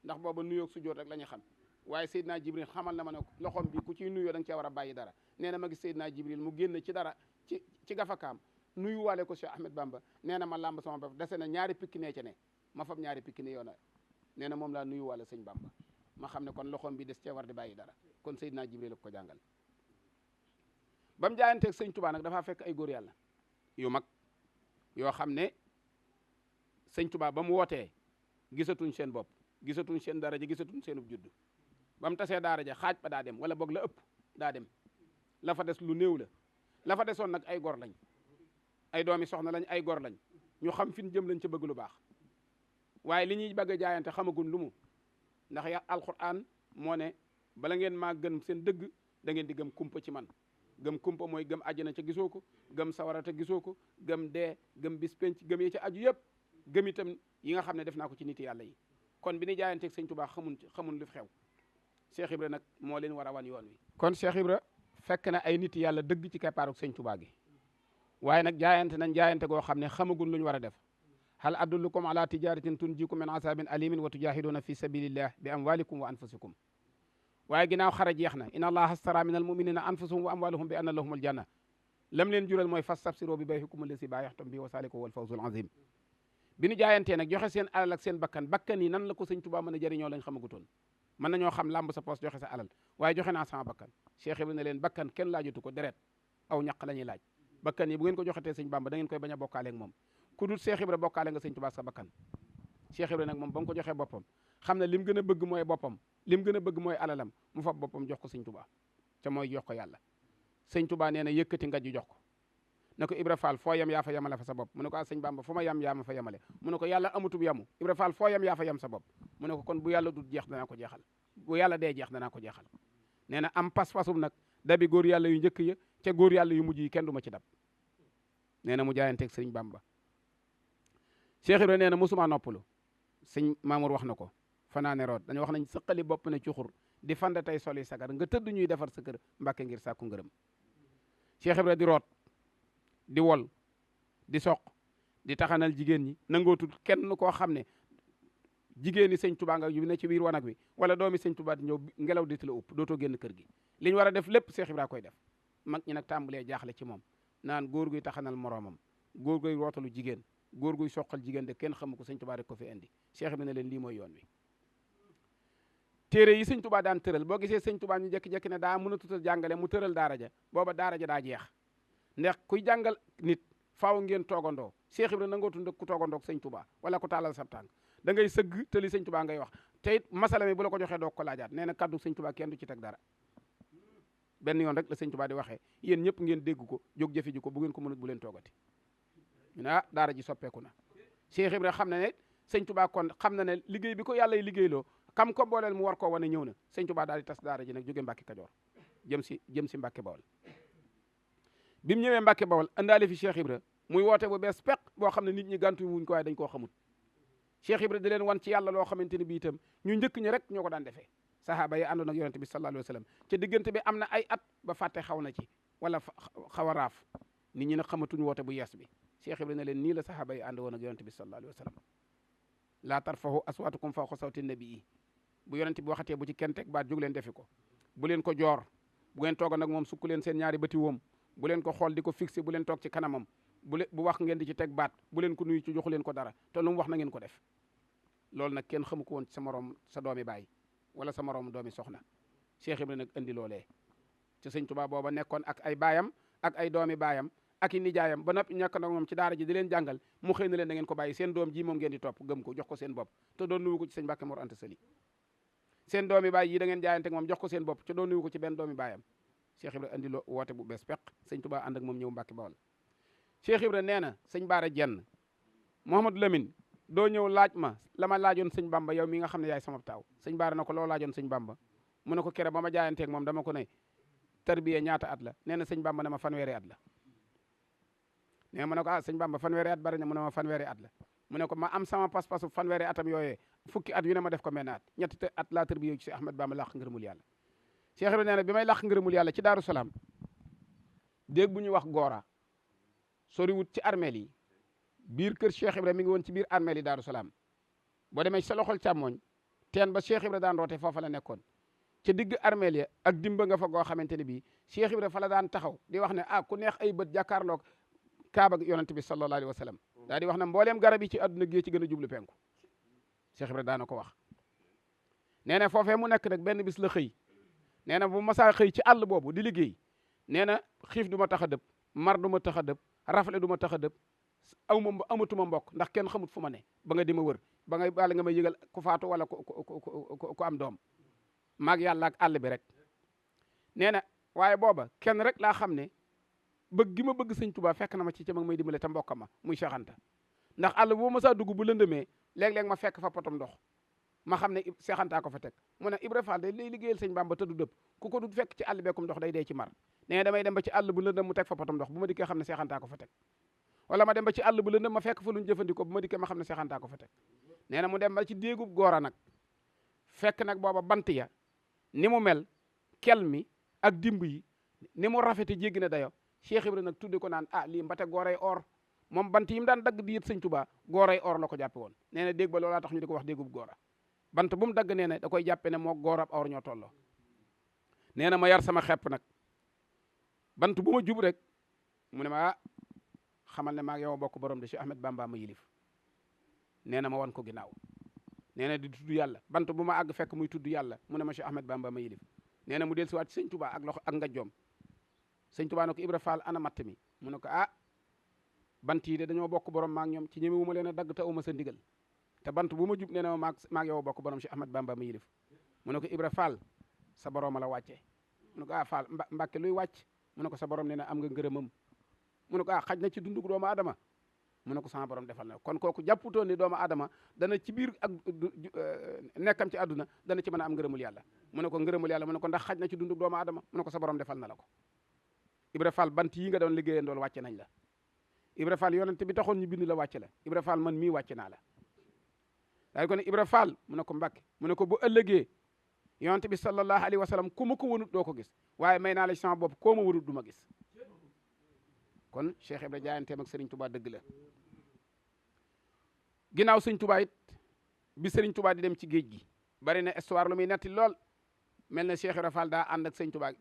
ndax booba nuyoog sujjóot rek la ñu xam waaye Seydina Jibril xamal na ma ne loxoom bi ku ciy nuyoo da nga cee war a bàyyi dara nee na ma gis Seydina Jibril mu génn ci dara ci gafakaam nuyuwaale ko Cheikh Ahmed Bamba nee na ma làmb sama bopp dese na ñaari pikki nee ca ne ma fab ñaari pikki ne yoona nee na moom laa nuyuwaale sëñ Bamba ma xam ne kon loxoom bi des cee war di bàyyi dara kon Seydina Jibril la ko jàngal ba mu jaayanteeg sëñ Touba nag dafaa fekk ay góor yàlla yu mag yoo xam ne sëñ Touba ba mu wootee gisatuñ seen bopp gisatuñ seen daraja gisatuñ seenub judd ba mu tasee daara ja xaaj ba daa dem wala boog la ëpp daa dem la fa des lu néew la fa desoon nag ay gor lañ ay doomi soxna lañ ay gor lañ ñu xam fi ñu jëm lañ ca bëgg lu baax waaye li ñuy bëgg a jaayante xamagun lu mu ndax ya alquran moo ne bala ngeen maa gëm seen dëgg da ngeen di gëm kumpa ci man gëm kumpa mooy gëm àjjana ca gisoo ko gëm sawara ca gisoo ko gëm dee gëm bis penc gëm yi ca aju yëpp gëm itam yi nga xam ne def naa ko ci nit yàlla yi kon bi ni jaayanteeg sëñ Touba xamun lu fi xew Cheikh Ibra nag moo leen war a wan yoon wi kon Cheikh Ibra fekk na ay nit yàlla dëgg ci keppaaruk sëñ Touba gi waaye nag jaayante nañ jaayante goo xam ne xamagun lu ñu war a def hal adullukum ala tijaratin tunjikum min asabin alimin wa tujahiduna fi sabilillah bi amwalikum wa anfusikum waaye ginnaaw xara jeex na inna allaha astara min al muminina anfusahum wa amwaluhum bi anna lahumul janna lam leen jural mooy fastabsiru bi bay'ikum allasi baayaxtum bi wa saliku wal fawzul azim bi ñu jaayantee nag joxe seen alal ak seen bakkan yi nan la ko sëñ Touba mën a jëriñoo lañ xamagutoon mën nañoo xam làmb sa poos joxe sa alal waaye joxe naa sama bakkan Cheikh Ibra ne leen bakkan kenn laajatu ko deret aw ñaq la ñuy laaj bakkan yi bu ngeen ko joxetee sëñ Bamba da ngeen koy bañ a bokkaale ak moom ku dul Cheikh Ibra bokkaale nga sëñ Touba sa bakkan Cheikh Ibra nag moom ba mu ko joxee boppam xam ne lim gën a bëgg mooy boppam lim gën a bëgg mooy alalam mu fab boppam jox ko sëñ Touba te mooy jox ko yàlla sëñ Touba nee na yëkkati nga ju jox ko ne ko Ibra Fall foo yem yaa fa yemale fa sa bopp mu ne ko sëñ Bamba fu ma yem yaa ma fa yemale mu ne ko yàlla amutub yamu Ibra Fall foo yem yaa fa yem sa bopp mu ne ko kon bu yàlla dul jeex danaa ko jeexal bu yàlla dee jeex danaa ko jeexal nee na am pas-pasum nag dabi góor yàlla yu njëkk ya ca góor yàlla yu mujj yi kenn du ma ci dab nee na mu jaayanteeg sëñ Bamba Cheikh Ibra nee na mosuma noppalu sëñ Mamour wax na ko fanaane root dañu wax nañ sëqali bopp ne cuxur di fanda tey soli sagar nga tëdd ñuy defar sa kër Mbàkke ngir sàkku ngërëm Cheikh Ibra di root di wol di soq di taxanal jigéen ñi nangootul kenn koo xam ne jigéen ñi sëñ Touba nga yu ne ci biir wanag wi wala doomi sëñ Touba di ñëw ngelaw di la upp dootoo génn kër gi li ñu war a def lépp Cheikh Ibra koy def mag ñi nag tàmbalee jaaxle ci moom naan góor guy taxanal moroomam góor guy rootalu jigéen góor guy soqal jigéen de kenn xamu ko sëñ Tuubaa rek ko fi indi Cheikh Ibra ne leen lii mooy yoon wi. téere yi sëñ Tuubaa daan tëral boo gisee sëñ Tuubaa ñu jekki-jekki ne daa mën a tutal jàngale mu tëral daara ja booba daara ja daa jeex ndax kuy jàngal nit faaw ngeen toogandoo Cheikh Ibra nangootu ndëk ku toogandoo ak sëñ Tuubaa wala ku taalal sab tànk da ngay sëgg te li sëñ Tuubaa ngay wax te it masala mi bu la ko joxee doo ko laajaat nee na kaddu sëñ Tuubaa kenn du ci teg dara benn yoon rek la sëñ Tuubaa di waxee yéen ñëpp ngeen dégg ko jóg jëfe ji ko bu ngeen ko mënut bu leen toogati ñu ne ah daara ji soppeeku na Cheikh Ibra xam na ne sëñ Tuubaa kon xam na ne liggéey bi ko yàlla y liggéeyloo kam ko booleel mu war koo wane ñëw na sëñ Tuubaa daal di tas daara ji nag jóge Mbàkke Kajoor jëm si Mbàkke Bawol bi mu ñëwee Mbàkke Bawol andaale fi Cheikh Ibra muy woote bu bees peq boo xam ne nit ñi gàntu wuñ ko waaye dañ koo xamut Cheikh Ibra di leen wan ci yàlla loo xamante ni bi itam ñu njëkk ñi rek ñoo ko daan defee sahaaba yi àndoon ak yonente bi sallallahu alayhi wa sallam ci diggante bi am na ay at ba fàtte xaw na ci wala xaw a raaf nit ñi nag xamatuñu woote bu yees bi Cheikh Ibra ne leen nii la sahaaba yi ànd woon ak yonente bi sallallahu alayhi wa sallam laa tarfahu aswaatukum fawqa sawti nabii bu yonente bi waxatee bu ci kenn teg baat jóg leen defi ko bu leen ko joor bu ngeen tooga nag moom sukk leen seen ñaari bëti woom bu leen ko xool di ko fixé bu leen toog ci kanamam bu wax ngeen di ci teg baat bu leen ko nuyu ci joxu leen ko dara te lu mu wax na ngeen ko def loolu nag kenn xamu ko woon ci sa morom sa doomi baay wala sa morom doomi soxna Cheikh Ibra nag indi loolee ci sëñ Tuubaa booba nekkoon ak ay baayam ak ay doomi baayam ak i nijaayam ba noppi ñàkk nag moom ci daara ji di leen jàngal mu xëy na leen da ngeen ko bàyyi seen doom ji moom ngeen di topp gëm ko jox ko seen bopp te doon nuyu ko ci sëñ Mbàkke Mor Anta Sali seen doomi baay yi da ngeen jaayante ak moom jox ko seen bopp te doon nuyu ko ci benn doomi baayam Cheikh Ibra andi loo woote bu bees peq sëñ Tuubaa ànd ak moom ñëw Mbàkke Bawol Cheikh Ibra nee na sëñ Baara Jenn Mouhamadou Lamine doo ñëw laaj ma la ma laajoon sëñ Bamba yow mi nga xam ne yaay sama taaw sëñ Baara na ko loo laajoon sëñ Bamba mu ne ko kere ba ma jaayanteeg moom dama ko ne tarbiya ñaata at la nee na sëñ Bamba ne ma fanweeri at la nee ma ne ko ah sëñ Bamba fanweeri at bari na mu ne ma fanweeri at la mu ne ko ma am sama pas-pasu fanweeri atam yooyee fukki at yu ne ma def ko menn at ñetti at laa tarbiya ci Ahmad Bamba làq ngërëmul yàlla Cheikh Ibra nee na bi may làq ngërëmul yàlla ci Daaru Salaam déeg bu ñuy wax Goora soriwut ci armeel yi biir kër Cheikh Ibra mi ngi woon ci biir armeel yi Daaru Salaam boo demee ci sa loxol càmmooñ teen ba Cheikh Ibra daan roote foofa la nekkoon ci digg armeel ya ak dimba nga fa goo xamante ne bii Cheikh Ibra fa la daan taxaw di wax ne ah ku neex ay bët jàkkaarloog kaaba yonent bi sallallahu alayhi wa sallam daa di wax ne mbooleem garab yi ci àdduna gi ci gën a jublu penku Cheikh Ibra daana ko wax nee na foofee mu nekk nag benn bis la xëy nee na bu masaa xëy ci àll boobu di liggéey nee na xiif du ma tax a dëpp mar du ma tax a dëpp rafle du ma tax a dëpp amatuma mbokk ndax kenn xamut fu ma ne ba nga di ma wër ba ngay bàll nga may yëgal ku faatu wala ku am doom maag yàlla ak àll bi rek nee na waaye booba kenn rek laa xam ne bëgg gi ma bëgg sëñ Tuubaa fekk na ma ci ca mag may dimbale te mbokka ma muy Cheikh Anta ndax àll boo ma saa dugg bu lëndëmee léeg-léeg ma fekk fa potom ndox ma xam ne Cheikh Anta ko fa teg mu ne Ibra Fall day lay liggéeyal sëñ Bamba te du dëpp ku ko du fekk ci àll beekum ndox day dee ci mar nee na damay dem ba ci àll bu lëndëm mu teg fa potom ndox bu ma dikkee xam ne Cheikh Anta ko fa teg wala ma dem ba ci àll bu lëndëm ma fekk fa luñ jëfandikoo bu ma dikkee ma xam ne Cheikh Anta ko fa teg nee na mu dem ba ci déegub Goora nag fekk nag booba bant ya ni mu mel kel mi ak dimb yi ni mu rafete jéggi na dayo Cheikh Ibra nag tudde ko naan ah lii mbate gooray or moom bant yi mu daan dagg di yët sëñ Tuubaa gooray or la ko jàppe woon nee na déeg ba loolaa tax ñu di ko wax déegub Goora bant bu mu dagg nee na da koy jàppe ne moo goorab or ñoo tolloo nee na ma yar sama xepp nag bant bu ma jub rek mu ne ma ah xamal ne maag yow bokk borom de Cheikh Ahmed Bamba ma yilif nee na ma wan ko ginnaaw nee na di tudd yàlla bant bu ma àgg fekk muy tudd yàlla mu ne ma Cheikh Ahmed Bamba ma yilif nee na mu del siwaat ci sëñ Tuubaa ak loxo ak ngajjoom sëñ Tuubaa ne ko Ibra Fall ana matt mi mu ne ko ah bant yi de dañoo bokk borom maag ñoom ci ñeme wu ma leen a dagg te awma sa ndigal te bant bu ma jub nee na ma maag yow bokk borom Cheikh Ahmed Bamba ma yilif mu ne ko Ibra Fall sa borom la wàccee mu ne ko ah Fall Mbàkke luy wàcc mu ne ko sa borom nee na am nga ngërëmam mu ne ko ah xaj na ci dundug doomu aadama mu ne ko sama borom defal na kon kooku jàpputoon ni doomu aadama dana ci biir ak nekkam ci àdduna dana ci mën a am ngërëmul yàlla mu ne ko ngërëmul yàlla mu ne ko ndax xaj na ci dundug doomu aadama mu ne ko sa borom defal na la ko Ibra Fall bant yi nga doon liggéeyee ndool wàcce nañ la Ibra Fall yonent bi taxoon ñu bind la wàcce la Ibra Fall man mii wàcce naa la daal ko ne Ibra Fall mu ne ko Mbàkke mu ne ko bu ëllëgee yonent bi sallallahu alayhi wa sallam ku ma ko wonut doo ko gis waaye may naa la sama bopp koo ma wonut du ma gis kon Cheikh Ibra jaayanteem ak Serigne Touba dëgg la ginnaaw Serigne Touba it bi Serigne Touba di dem ci géej gi bari na histoire lu muy netti lool mel na Cheikh Ibra Fall daa ànd ak Serigne Touba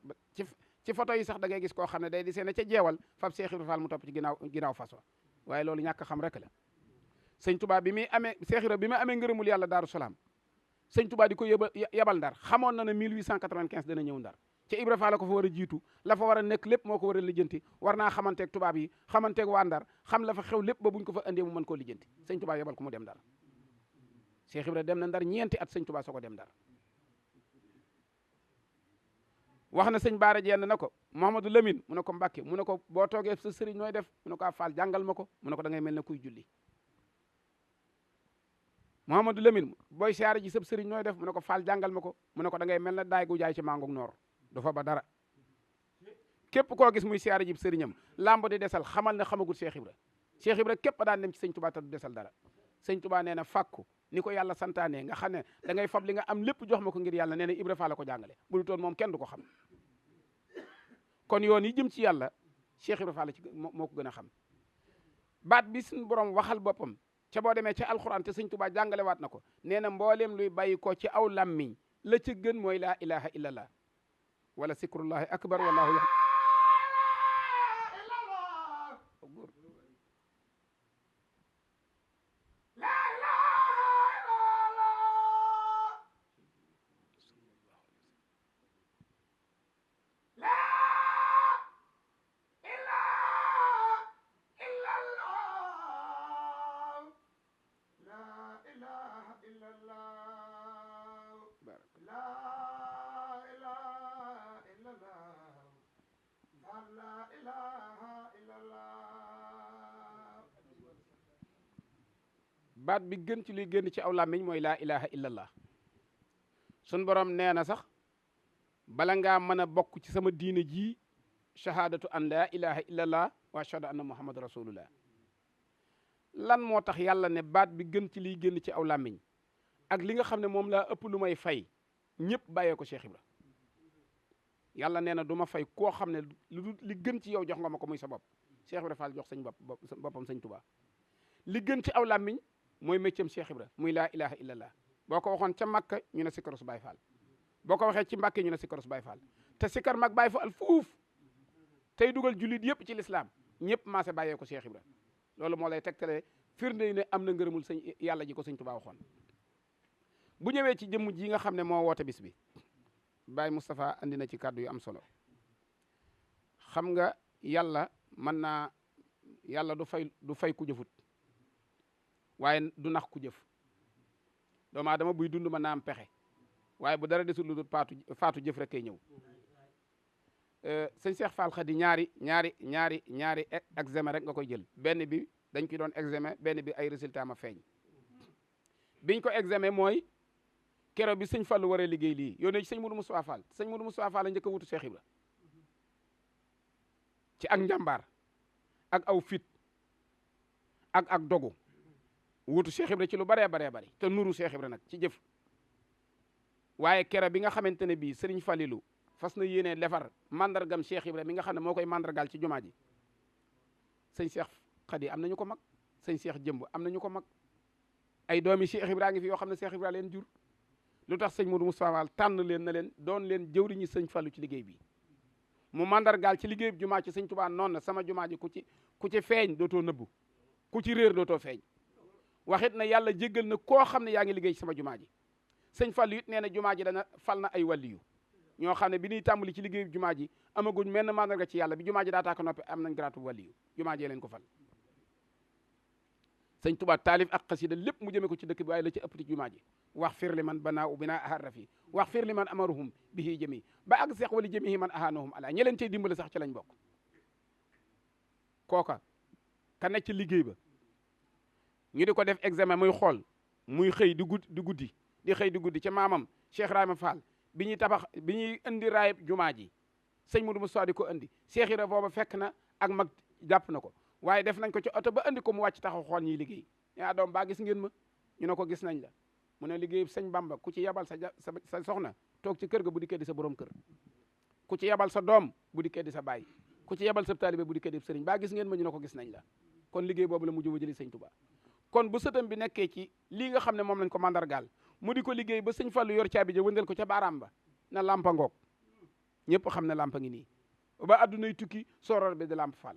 ci photo yi sax da ngay gis koo xam ne day di seen ca jeewal fab Cheikh Ibra Fall mu topp ci ginnaaw fas wa waaye loolu ñàkk xam rek la sëñ Touba bi muy amee Cheikh Ibra bi muy amee ngërëmul yàlla Daaru Salaam sëñ Touba di ko yebal Ndar xamoon na ne 1895 dana ñëw Ndar ca Ibra Fall la ko fa war a jiitu la fa war a nekk lépp moo ko war a lijjanti war naa xamanteeg tubaab yi xamanteeg waa Ndar xam la fa xew lépp ba buñ ko fa andee mu mën koo lijjanti sëñ Touba yebal ko mu dem Ndar Cheikh Ibra dem na Ndar ñeenti at sëñ Touba soo ko dem Ndar wax na sëñ Baara Jenn na ko Mouhamadou Lamine mu ne ko Mbàkke mu ne ko boo toogee sa sëriñ nooy def mu ne ko Fall jàngal ma ko mu ne ko da ngay mel ne kuy julli Mouhamadou Lamine booy siyaare ji sab sëriñ nooy def mu ne ko Fall jàngal ma ko mu ne ko da ngay mel ne daay gu jaay ci mangoog noor du fa ba dara képp koo gis muy siyaare ji sëriñam lamb di desal xamal ne xamagul Cheikh Ibra Cheikh Ibra képp daan dem ci sëñ Touba te du desal dara sëñ Touba nee na fàkku ni ko yàlla santaane nga xam ne da ngay fab li nga am lépp jox ma ko ngir yàlla nee na Ibra Fall la ko jàngale bu du toon moom kenn du ko xam kon yoon yi jëm ci yàlla Cheikh Ibra Fall ci moo ko gën a xam baat bi suñu borom waxal boppam ca boo demee ca alxuraan te sëñ Touba jàngale waat na ko nee na mbooleem luy bàyyi ko ci aw làmmiñ la ca gën mooy laa ilaha illallah wala sikrullahi akbar wallahu baat bi gën ci luy génn ci aw làmmiñ mooy laa ilaha illallah sun borom nee na sax bala ngaa mën a bokk ci sama diine ji shahadatu an laa ilaha illallah wa ashhadu anna muhammad rasulullah lan moo tax yàlla ne baat bi gën ci liy génn ci aw làmmiñ ak li nga xam ne moom laa ëpp lu may fay ñëpp bàyyee ko Cheikh Ibra yàlla nee na du ma fay koo xam ne li gën ci yow jox nga ma ko muy sa bopp Cheikh Ibra Fall jox sañ boppam sëñ Touba li gën ci aw làmmiñ mooy méccam Cheikh Ibra muy laa ilaha illallah boo ko waxoon ca Makka ñu ne sikkarus Baay Fall boo ko waxee ci Mbàkke ñu ne sikkarus Baay Fall te sikkar mag Baay Fall fuuf tey dugal jullit yëpp ci lislaam ñëpp maase bàyyee ko Cheikh Ibra loolu moo lay tegtale firnde yi ne am na ngërëmul sëñ yàlla ji ko sëñ Touba waxoon bu ñëwee ci jëmm ji nga xam ne moo woote bis bi Baye Moustapha andi na ci kàddu yu am solo xam nga yàlla mën naa yàlla du fay ku jëfut waaye du nax ku jëf doomu aadama buy dund mën naa am pexe waaye bu dara desul lu dul faatu jëf rek kay ñëw sëñ Cheikh Fall Khady ñaari examen rek nga koy jël benn bi dañ koy doon examen benn bi ay résultat ma feeñ biñ ko examen mooy keroog bi sëñ Fallu waree liggéey lii yónnee ci sëñ Moudou Moustapha Fall sëñ Moudou Moustapha Fall la njëkk a wutu Cheikh Ibra ci ak njàmbaar ak aw fit ak dogu wutu Cheikh Ibra ci lu baree bari te nuru Cheikh Ibra nag ci jëf waaye keroog bi nga xamante ne bii sëriñ Fallilu fas na yéene defar mandargam Cheikh Ibra mi nga xam ne moo koy mandargal ci jumaa ji sëñ Cheikh Khady am nañu ko mag sëñ Cheikh Jëmb am nañu ko mag ay doomi Cheikh Ibra ngi fi yoo xam ne Cheikh Ibra leen jur lu tax sëñ Moudou Moustapha Fall tànn leen na leen doon leen jëwriñu sëñ Fallu ci liggéey bi mu mandargaal ci liggéey bi jumaa ci sëñ Touba noonu na sama jumaa ji ku ci feeñ dootoo nëbbu ku ci réer dootoo feeñ waxit na yàlla jéggal na koo xam ne yaa ngi liggéey ci sama jumaa ji sëñ Fallu it nee na jumaa ji dana fal na ay wàlliyu ñoo xam ne bi ñuy tàmbali ci liggéey bi jumaa ji amaguñ menn mandarga ci yàlla bi jumaa ji daa taaka noppi am nañ gratu wàlliyu jumaa jee leen ko fal sëñ Touba taalif ak xasida lépp mu jëmee ko ci dëkk bi waaye la ci ëpp ci jumaa ji wax fir li man banaaw binaa aharrafi wax fir li man amaruhum bihi jëmi ba ak seex wali jëmihi man ahanahum ala ñe leen cey dimbale sax ci lañ bokk kooka ka nekk ci liggéey ba ñu di ko def examen muy xool muy xëy di guddi di xëy di guddi ca maamam Cheikh Rahma Fall bi ñuy indi raayib jumaa ji sëñ Moudou Moustapha di ko indi Cheikh Ibra booba fekk na ak mag jàpp na ko waaye def nañ ko ci oto ba andi ko mu wàcc taxaw xool ñiy liggéey yaa doom baa gis ngeen ma ñu ne ko gis nañ la mu ne liggéey sëñ Bamba ku ci yabal sa soxna toog ci kër ga bu dikkee di sa borom kër ku ci yabal sa doom bu dikkee di sa baay ku ci yabal sa taalibe bu dikkee di sëriñ baa gis ngeen ma ñu ne ko gis nañ la kon liggéey boobu la mujj wa jëli sëñ Touba kon bu sëtam bi nekkee ci lii nga xam ne moom lañ ko mandargaal mu di ko liggéey ba sëñ Fallu yor caabi ja wëndeel ko ca baaraam ba na lampa ngoog ñëpp xam ne lampa ngi nii ba addunay tukki sooroor bi di lamp Fall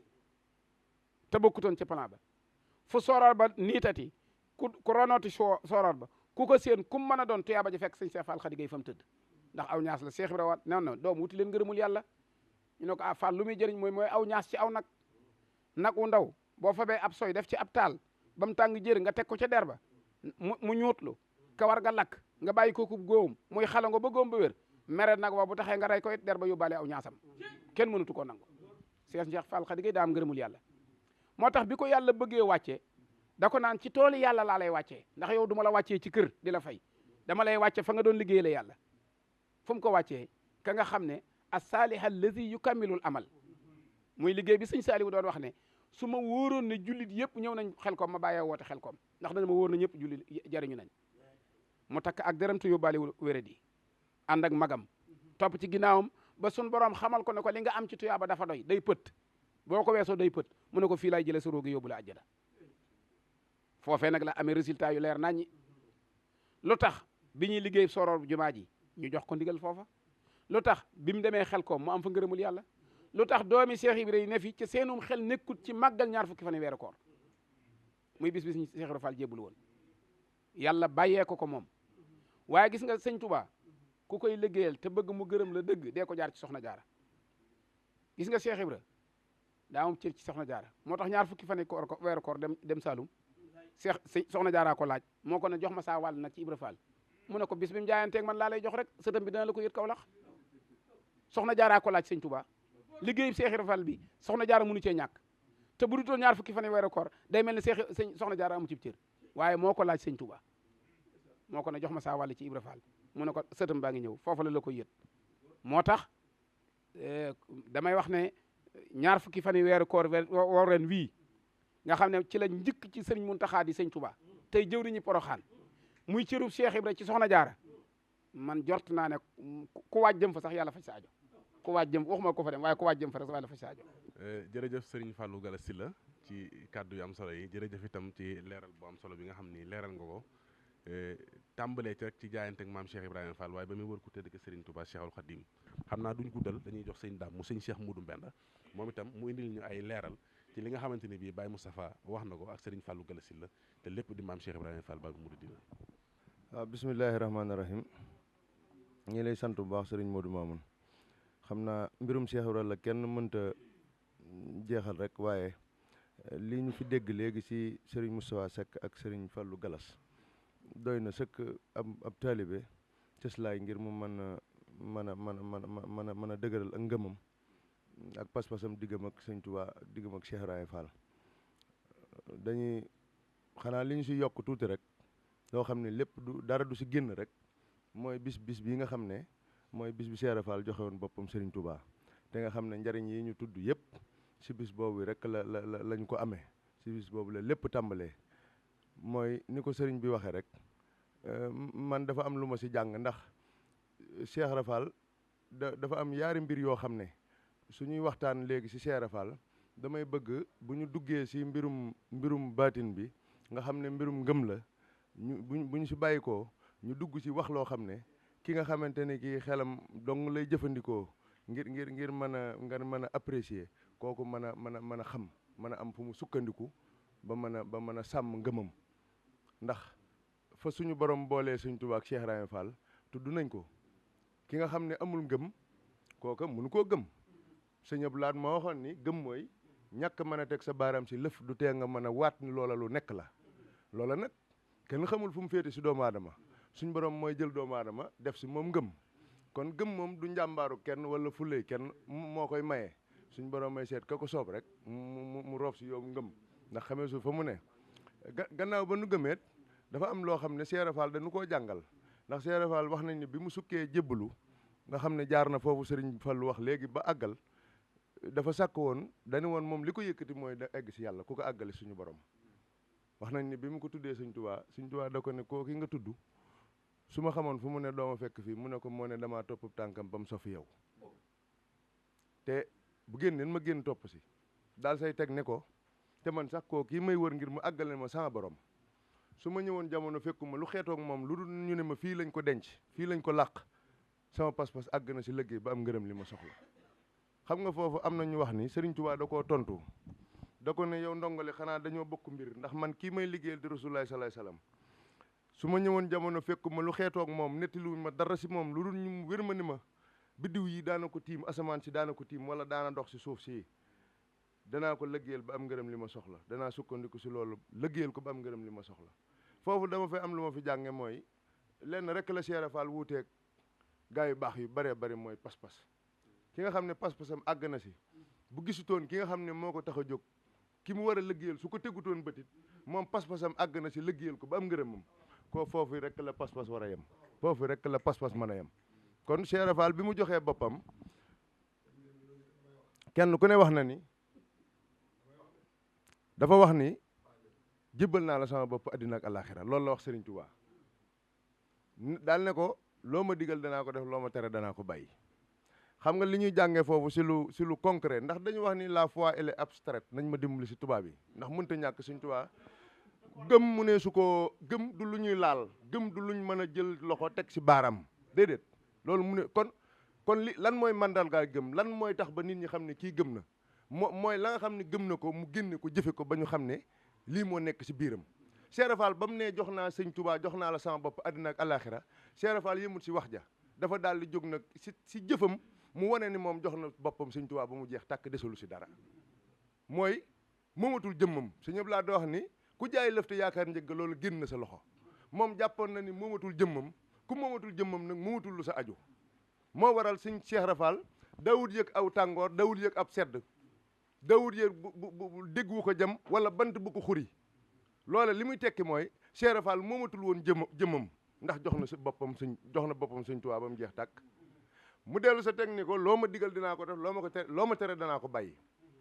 te bokkutoon ca plan ba fu sooroor ba niitati ku ronooti sooroor ba ku ko seen kum mën a doon tuyaaba ja fekk sëñ Cheikh Fall Khady Gueye fa mu tëdd ndax aw ñaas la Cheikh Ibra waat non doom wuti leen ngërëmul yàlla ñu ne ko Fall lu muy jëriñ mooy aw ñaas ci aw nag wu ndaw boo fabee ab soy def ci ab taal ba mu tàng jër nga teg ko ca der ba mu ñuutlu kawar ga lakk nga bàyyi ko ku góom muy xala nga ba góom ba wér mere nag wa bu taxee nga rey ko it der ba yóbbaale aw ñaasam kenn mënutu koo nangu Cheikh Fall Khady Gueye daa am ngërëmul yàlla moo tax bi ko yàlla bëggee wàccee da ko naan ci tooli yàlla laa lay wàccee ndax yow du ma la wàccee ci kër di la fay dama lay wàcce fa nga doon liggéeyale yàlla fu mu ko wàccee ka nga xam ne as-salih allazi yukammilul amal muy liggéey bi sëñ Saaliwu doon wax ne su ma wóoroon ne jullit yëpp ñëw nañ xel koom ma bàyyee woote xel koom ndax dana ma wóor na ñëpp jullit jariñu nañ mu takk ak dërëm te yóbbaale wéradi ànd ak magam topp ci ginnaawam ba sun borom xamal ko ne ko li nga am ci tuyaaba dafa doy day pët boo ko weesoo day pët mu ne ko fii lay jëlee sa roogi yóbbu la àjjana foofee nag la amee résultat yu leer naññi lu tax bi ñuy liggéey soroor jumaa ji ñu jox ko ndigal foofa lu tax bi mu demee xel koom mu am fa ngërëmul yàlla lu tax doomi Cheikh Ibrahima ne fi ci seenum xel nekkut ci màggal ñaar fukki fan weeru koor muy bis Cheikh Ibrahima Fall jébbalu woon yàlla bàyyee ko moom waaye gis nga sëñ Touba ku koy liggéeyal te bëgg mu gërëm la dëgg dee ko jaar ci soxna jaara gis nga Cheikh Ibrahima daa am cër ci soxna jaara moo tax ñaar fukki fan weeru koor dem Saalum soxna jaaraa ko laaj moo ko ne jox ma saa wàll nag ci Ibra Fall mu ne ko bis bi mu jaayanteeg man laa lay jox rek sëtam bi dana la ko yët kaw lax soxna jaaraa ko laaj sëñ Touba liggéey Cheikh Ibra Fall bi soxna jaara mënu cee ñàkk te bu dutoon ñaar fukki fan weeru koor day mel ne soxna jaara amu ci cër waaye moo ko laaj sëñ Touba moo ko ne jox ma saa wàll ci Ibra Fall mu ne ko sëtam baa ngi ñëw foofu la ko yët moo tax damay wax ne ñaar fukki fan weeru koor woor ren wii nga xam ne ci la njëkk ci sëriñ Muntaxa di sëñ Touba tey jëwriñu Poroxaan muy cërub Cheikh Ibra ci soxna jaara man jort naa ne ku waaj jëm fa sax yàlla faj sa aajo ku waaj jëm waxuma ko fa dem waaye ku waaj jëm fa rek yàlla faj sa aajo jërëjëf sëriñ Fallou Galass Sylla ci kàddu yu am solo yi jërëjëf itam ci leeral bu am solo bi nga xam ni leeral nga ko tàmbalee ci rek ci jaayante ak maam Cheikh Ibrahima Fall waaye ba muy wër ku tëdd ke sëriñ Touba Cheikhul Khadim xam naa duñ guddal dañuy jox sëñ Dame mu sëñ Cheikh Moudou Mbenda moom itam mu indil ñu ay leeral ci li nga xamante ne bii Baye Moustapha wax na ko ak sëriñ Fallou Galass Sylla te lépp di maam Cheikh Ibrahima Fall Baabul Muridiina. waaw bismillahi rahmaani rahim ñi lay sant bu baax sëriñ Modou Mamoun xam naa mbirum Cheikh Ibrahima la kenn mënta jeexal rek waaye li ñu fi dégg léegi ci sëriñ Moustapha Seck ak sëriñ Fallou Galass doy na sëkk ab taalibe cëslaay ngir mu mën a dëgëral ak ngëmam ak pas-pasam diggam ak sëñ Touba diggam ak Cheikh Ibrahima Fall dañuy xanaa li ñu si yokk tuuti rek loo xam ne lépp dara du si génn rek mooy bis bii nga xam ne mooy bis bi Cheikh Ibrahima Fall joxe woon boppam Serigne Touba te nga xam ne njariñ yi ñu tudd yëpp si bis boobu rek lañ ko amee si bis boobu la lépp tàmbalee mooy ni ko sëriñ bi waxee rek man dafa am lu ma si jàng ndax Cheikh Ibrahima Fall dafa am yaari mbir yoo xam ne suñuy waxtaan léegi si Cheikh Ibrahima Fall damay bëgg bu ñu duggee si mbirum baatin bi nga xam ne mbirum ngëm la bu ñu si bàyyi ko ñu dugg si wax loo xam ne ki nga xamante ne kii xelam dong lay jëfandikoo ngir mën a apprécier kooku mën a xam mën a am fu mu sukkandiku ba mën a sàmm ngëmam ndax fa suñu borom boolee Sëñ Tuubaa ak Cheikh Ibrahima Fall tudd nañ ko ki nga xam ne amul ngëm kooka mënu koo gëm sëñ Abdou Lahad moo waxoon ni gëm mooy ñàkk mën a teg sa baaraam si lëf du tee nga mën a waat ni loola lu nekk la loola nag kenn xamul fu mu féete si doomu aadama suñ borom mooy jël doomu aadama def si moom ngëm kon gëm moom du njàmbaaru kenn wala fuley kenn moo koy maye suñ borom may seet ka ko soob rek mu roof si yow ngëm ndax xamee su fa mu ne gannaaw ba nu gëmeet dafa am loo xam ne Cheikh Ibrahima Fall dañu koo jàngal ndax Cheikh Ibrahima Fall wax nañ ne bi mu sukkee jébbalu nga xam ne jaar na foofu Serigne Fallu wax léegi ba àggal dafa sàkk woon dañu woon moom li ko yëkkati mooy da egg si yàlla ku ko àggale suñu borom wax nañ ni bi mu ko tuddee Sëñ Tuubaa da ko ne koo ki nga tudd su ma xamoon fu mu ne dooma fekk fii mu ne ko moo ne damaa topp tànkam ba mu sofi yow te bu génneen ma génn topp si daal say teg ne ko te man sax koo kii may wër ngir mu àggale ma sama borom su ma ñëwoon jamono fekkuma lu xeetoog moom lu dul ñu ne ma fii lañ ko denc fii lañ ko làq sama pas-pas àgg na si liggéey ba am ngërëm li ma soxla xam nga foofu am na ñu wax ni Serigne Touba da koo tontu da ko ne yow ndongole xanaa dañoo bokk mbir ndax man kii may liggéeyal di Rasulullahi sallallahu alayhi wasallam su ma ñëwoon jamono fekk ma lu xeetoog moom nettaluwuñ ma dara si moom lu dul ñu wér ma ni ma biddiw yi daana ko tiim asamaan si daana ko tiim wala daana dox si suuf si danaa ko lëggéeyal ba am ngërëm li ma soxla danaa sukkandiku si loolu lëggéeyal ko ba am ngërëm li ma soxla foofu dama fay am lu ma fi jànge mooy lenn rek la Cheikh Fall wuuteeg gaa yu baax yu baree bari mooy pas-pas ki nga xam ne pas-pasam àgg na si bu gisutoon ki nga xam ne moo ko tax a jóg ki mu war a lëggéeyal su ko tegutoon bëtit moom pas-pasam àgg na si lëggéeyal ko ba am ngërëmam ko foofu rek la pas-pas war a yem foofu rek la pas-pas mën a yem kon Cheikh Fall bi mu joxee boppam kenn ku ne wax na ni dafa wax ni jébbal naa la sama bopp addina ak alaxira loolu la wax Serigne Touba daal ne ko loo ma digal danaa ko def loo ma tere danaa ko bàyyi xam nga li ñuy jàngee foofu si lu concret ndax dañu wax ni la foi elle est abstraite nañ ma dimbali si tubaab yi ndax mënta ñàkk Serigne Touba gëm mu ne su ko gëm du lu ñuy laal gëm du luñ mën a jël loxo teg si baaram déedéet loolu mu ne kon li lan mooy mandargaal gëm lan mooy tax ba nit ñi xam ne kii gëm na mooy la nga xam ne gëm na ko mu génne ko jëfe ko ba ñu xam ne lii moo nekk si biiram Cheikh Fall ba mu ne jox naa sëñ Touba jox naa la sama bopp addina ak alaxira Cheikh Fall yëmut si wax ja dafa daal di jóg nag si jëfam mu wane ni moom jox na boppam sëñ Touba ba mu jeex tàkk desalu si dara mooy moomatul jëmmam sëñ Abdou Lahad wax ni ku jaay lëf te yaakaar njëgg loolu génn na sa loxo moom jàppoon na ni moomatul jëmmam ku moomatul jëmmam nag moomatul lu sa aju moo waral sëñ Cheikh Fall dawut yëg aw tàngoor dawut yëg ab sedd dawut yëg bu dégg wu ko jëm wala bant bu ko xuri loole li muy tekki mooy Cheikh Fall moomatul woon jëmmam ndax jox na boppam sëñ Tuubaa ba mu jeex tàkk mu dellu sa teg ni ko loo ma digal dinaa ko def loo ma tere danaa ko bàyyi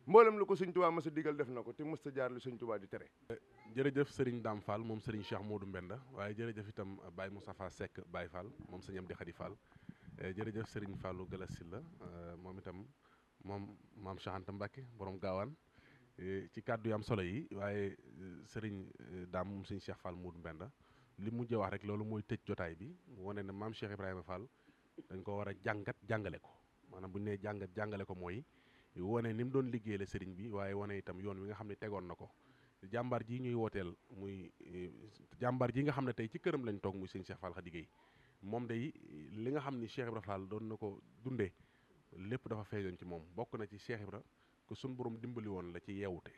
mboolem lu ko sëñ Tuubaa ma sa digal def na ko te mës ta jaar lu sëñ Tuubaa di tere. jërëjëf Serigne Dame Fall moom Serigne Cheikh Modou Mbenda waaye jërëjëf itam Baye Moustapha Seck Baye Fall moom sëñ Amdi Khady Fall jërëjëf Serigne Fallou Gala Sylla moom itam moom maam Cheikh Anta Mbacké borom gaawaan ci kàddu yu am solo yi waaye Serigne Dame moom sëñ Cheikh Fall Modou Mbenda li mujjee wax rek loolu mooy tëj jotaay bi wane ne maam Cheikh Ibrahima Fall dañ ko war a jàngat jàngale ko maanaam bu ñu nee jàngat jàngale ko mooy wane ni mu doon liggéeyale Serigne bi waaye wane itam yoon wi nga xam ne tegoon na ko jàmbaar ji ñuy wooteel muy jàmbaar ji nga xam ne tey ci këram lañ toog muy sëñ Cheikh Fall Khady Gueye moom day li nga xam ni Cheikh Ibra Fall doon na ko dundee lépp dafa feeñoon ci moom bokk na ci Cheikh Ibra ko suñ borom dimbali woon la ci yeewute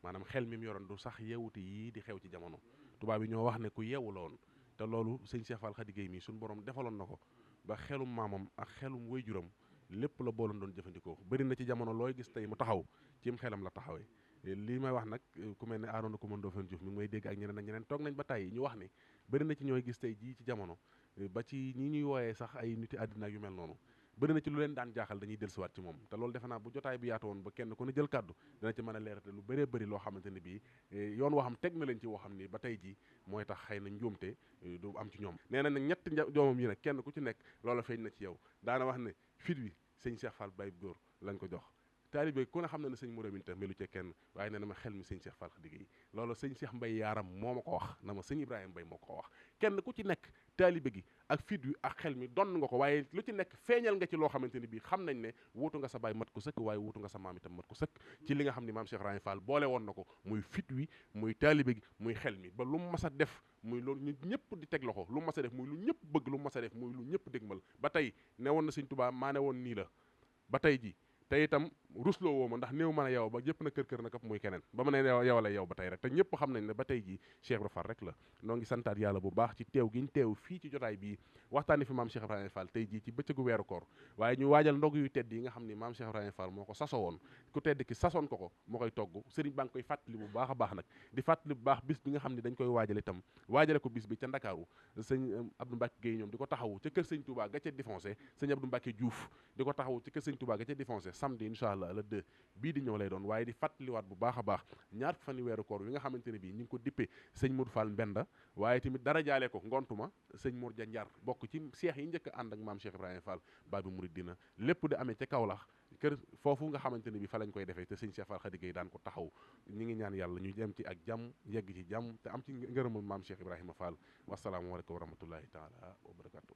maanaam xel mi mu yoroon du sax yeewute yii di xew ci jamono tubaab yi ñoo wax ne ku yeewu la woon te loolu sëñ Cheikh Fall Khady Gueye mii suñ borom defaloon na ko ba xelum maamam ak xelum wayjuram lépp la booloon doon jëfandikoo bëri na ci jamono looy gis tey mu taxaw cim xelam la taxawee lii may wax nag ku mel ne Arouna Coumba Ndoffène Diouf mi ngi may dégg ak ñeneen toog nañ ba tey ñu wax ni bëri na ci ñooy gis tey jii ci jamono ba ci ñi ñuy wooyee sax ay niti àddina yu mel noonu bëri na ci lu leen daan jaaxal dañuy dellusiwaat ci moom te loolu defe naa bu jotaay bi yaatu woon ba kenn ku ne jël kàddu dana ci mën a leerate lu bëree bëri loo xamante ne bii yoon woo xam teg na leen ci woo xam ni ba tey jii mooy tax xëy na njuumte du am ci ñoom nee na nag ñett doomam yi nag kenn ku ci nekk loola feeñ na ci yow daana wax ne fit wi sëñ Cheikh Fall Baye góor lañ ko jox taalibe ku ne xam na ne sëñ Mourou Minta melu ci kenn waaye nee na ma xel mi sëñ Cheikh Fall Khady Gueye loolu sëñ Cheikh Mbaye yaaram moo ma ko wax na ma sëñ Ibrahima Mbaye moo ko wax kenn ku ci nekk taalibe gi ak fit wi ak xel mi donn nga ko waaye lu ci nekk feeñal nga ci loo xamante ni bii xam nañ ne wuutu nga sa baay mat ko sëkk waaye wuutu nga sa maam itam mat ko sëkk ci li nga xam ne maam Cheikh Ibrahima Fall boole woon na ko muy fit wi muy taalibe gi muy xel mi ba lu mu mas a def muy loolu ñu ñëpp di teg loxo lu mu mas a def muy lu ñëpp bëgg lu mu mas a def muy lu ñëpp dégmal ba tey ne woon na sëñ Tuubaa maa ne woon nii la ba tey ji te itam rusloo woo ma ndax néew mën a yow ba yëpp na kër na kap muy keneen ba ma ne yow la yow ba tey rek te ñëpp xam nañ ne ba tey ji Cheikh Ibra Fall rek la noo ngi santaat yàlla bu baax ci teew gi ñu teew fii ci jotaay bii waxtaani fi maam Cheikh Ibrahima Fall tey jii ci bëccëgu weeru koor waaye ñu waajal ndog yu tedd yi nga xam ni maam Cheikh Ibrahima Fall moo ko saso woon ku tedd ki sasoon ko moo koy togg sëriñ baa ngi koy fàttali bu baax a baax nag di fàttali bu baax bis bi nga xam ne dañ koy waajal itam waajale ko bis bi ca Ndakaaru sëñ Abdou Mbacke Gueye ñoom di ko taxawu ca kër sëñ Touba ga ca défoncé sëñ Abdou Mbacke Diouf di ko taxawu ca kër sëñ Touba ga ca défoncé samedi incha allah le 2 bii di ñëw lay doon waaye di fàttaliwaat bu baax a baax ñaar fani weeru koor wi nga xamante ne bii ñu ngi ko dippee sëñ Modou Fall Mbenda waaye tamit dara jaale ko ngontuma sëñ Mour Dia Njar bokk ci seex yi njëkk a ànd ak maam Cheikh Ibrahima Fall Babi Mouridina lépp di amee ca Kaolack kër foofu nga xamante ne bii fa lañ koy defee te sëñ Cheikh Fall Khady Gueye daan ko taxaw ñi ngi ñaan yàlla ñu dem ci ak jàmm yegg ci jàmm te am ci ngërëmul maam Cheikh Ibrahima Fall wasalaamualeykum wa rahmatullahi taala wa barakatuh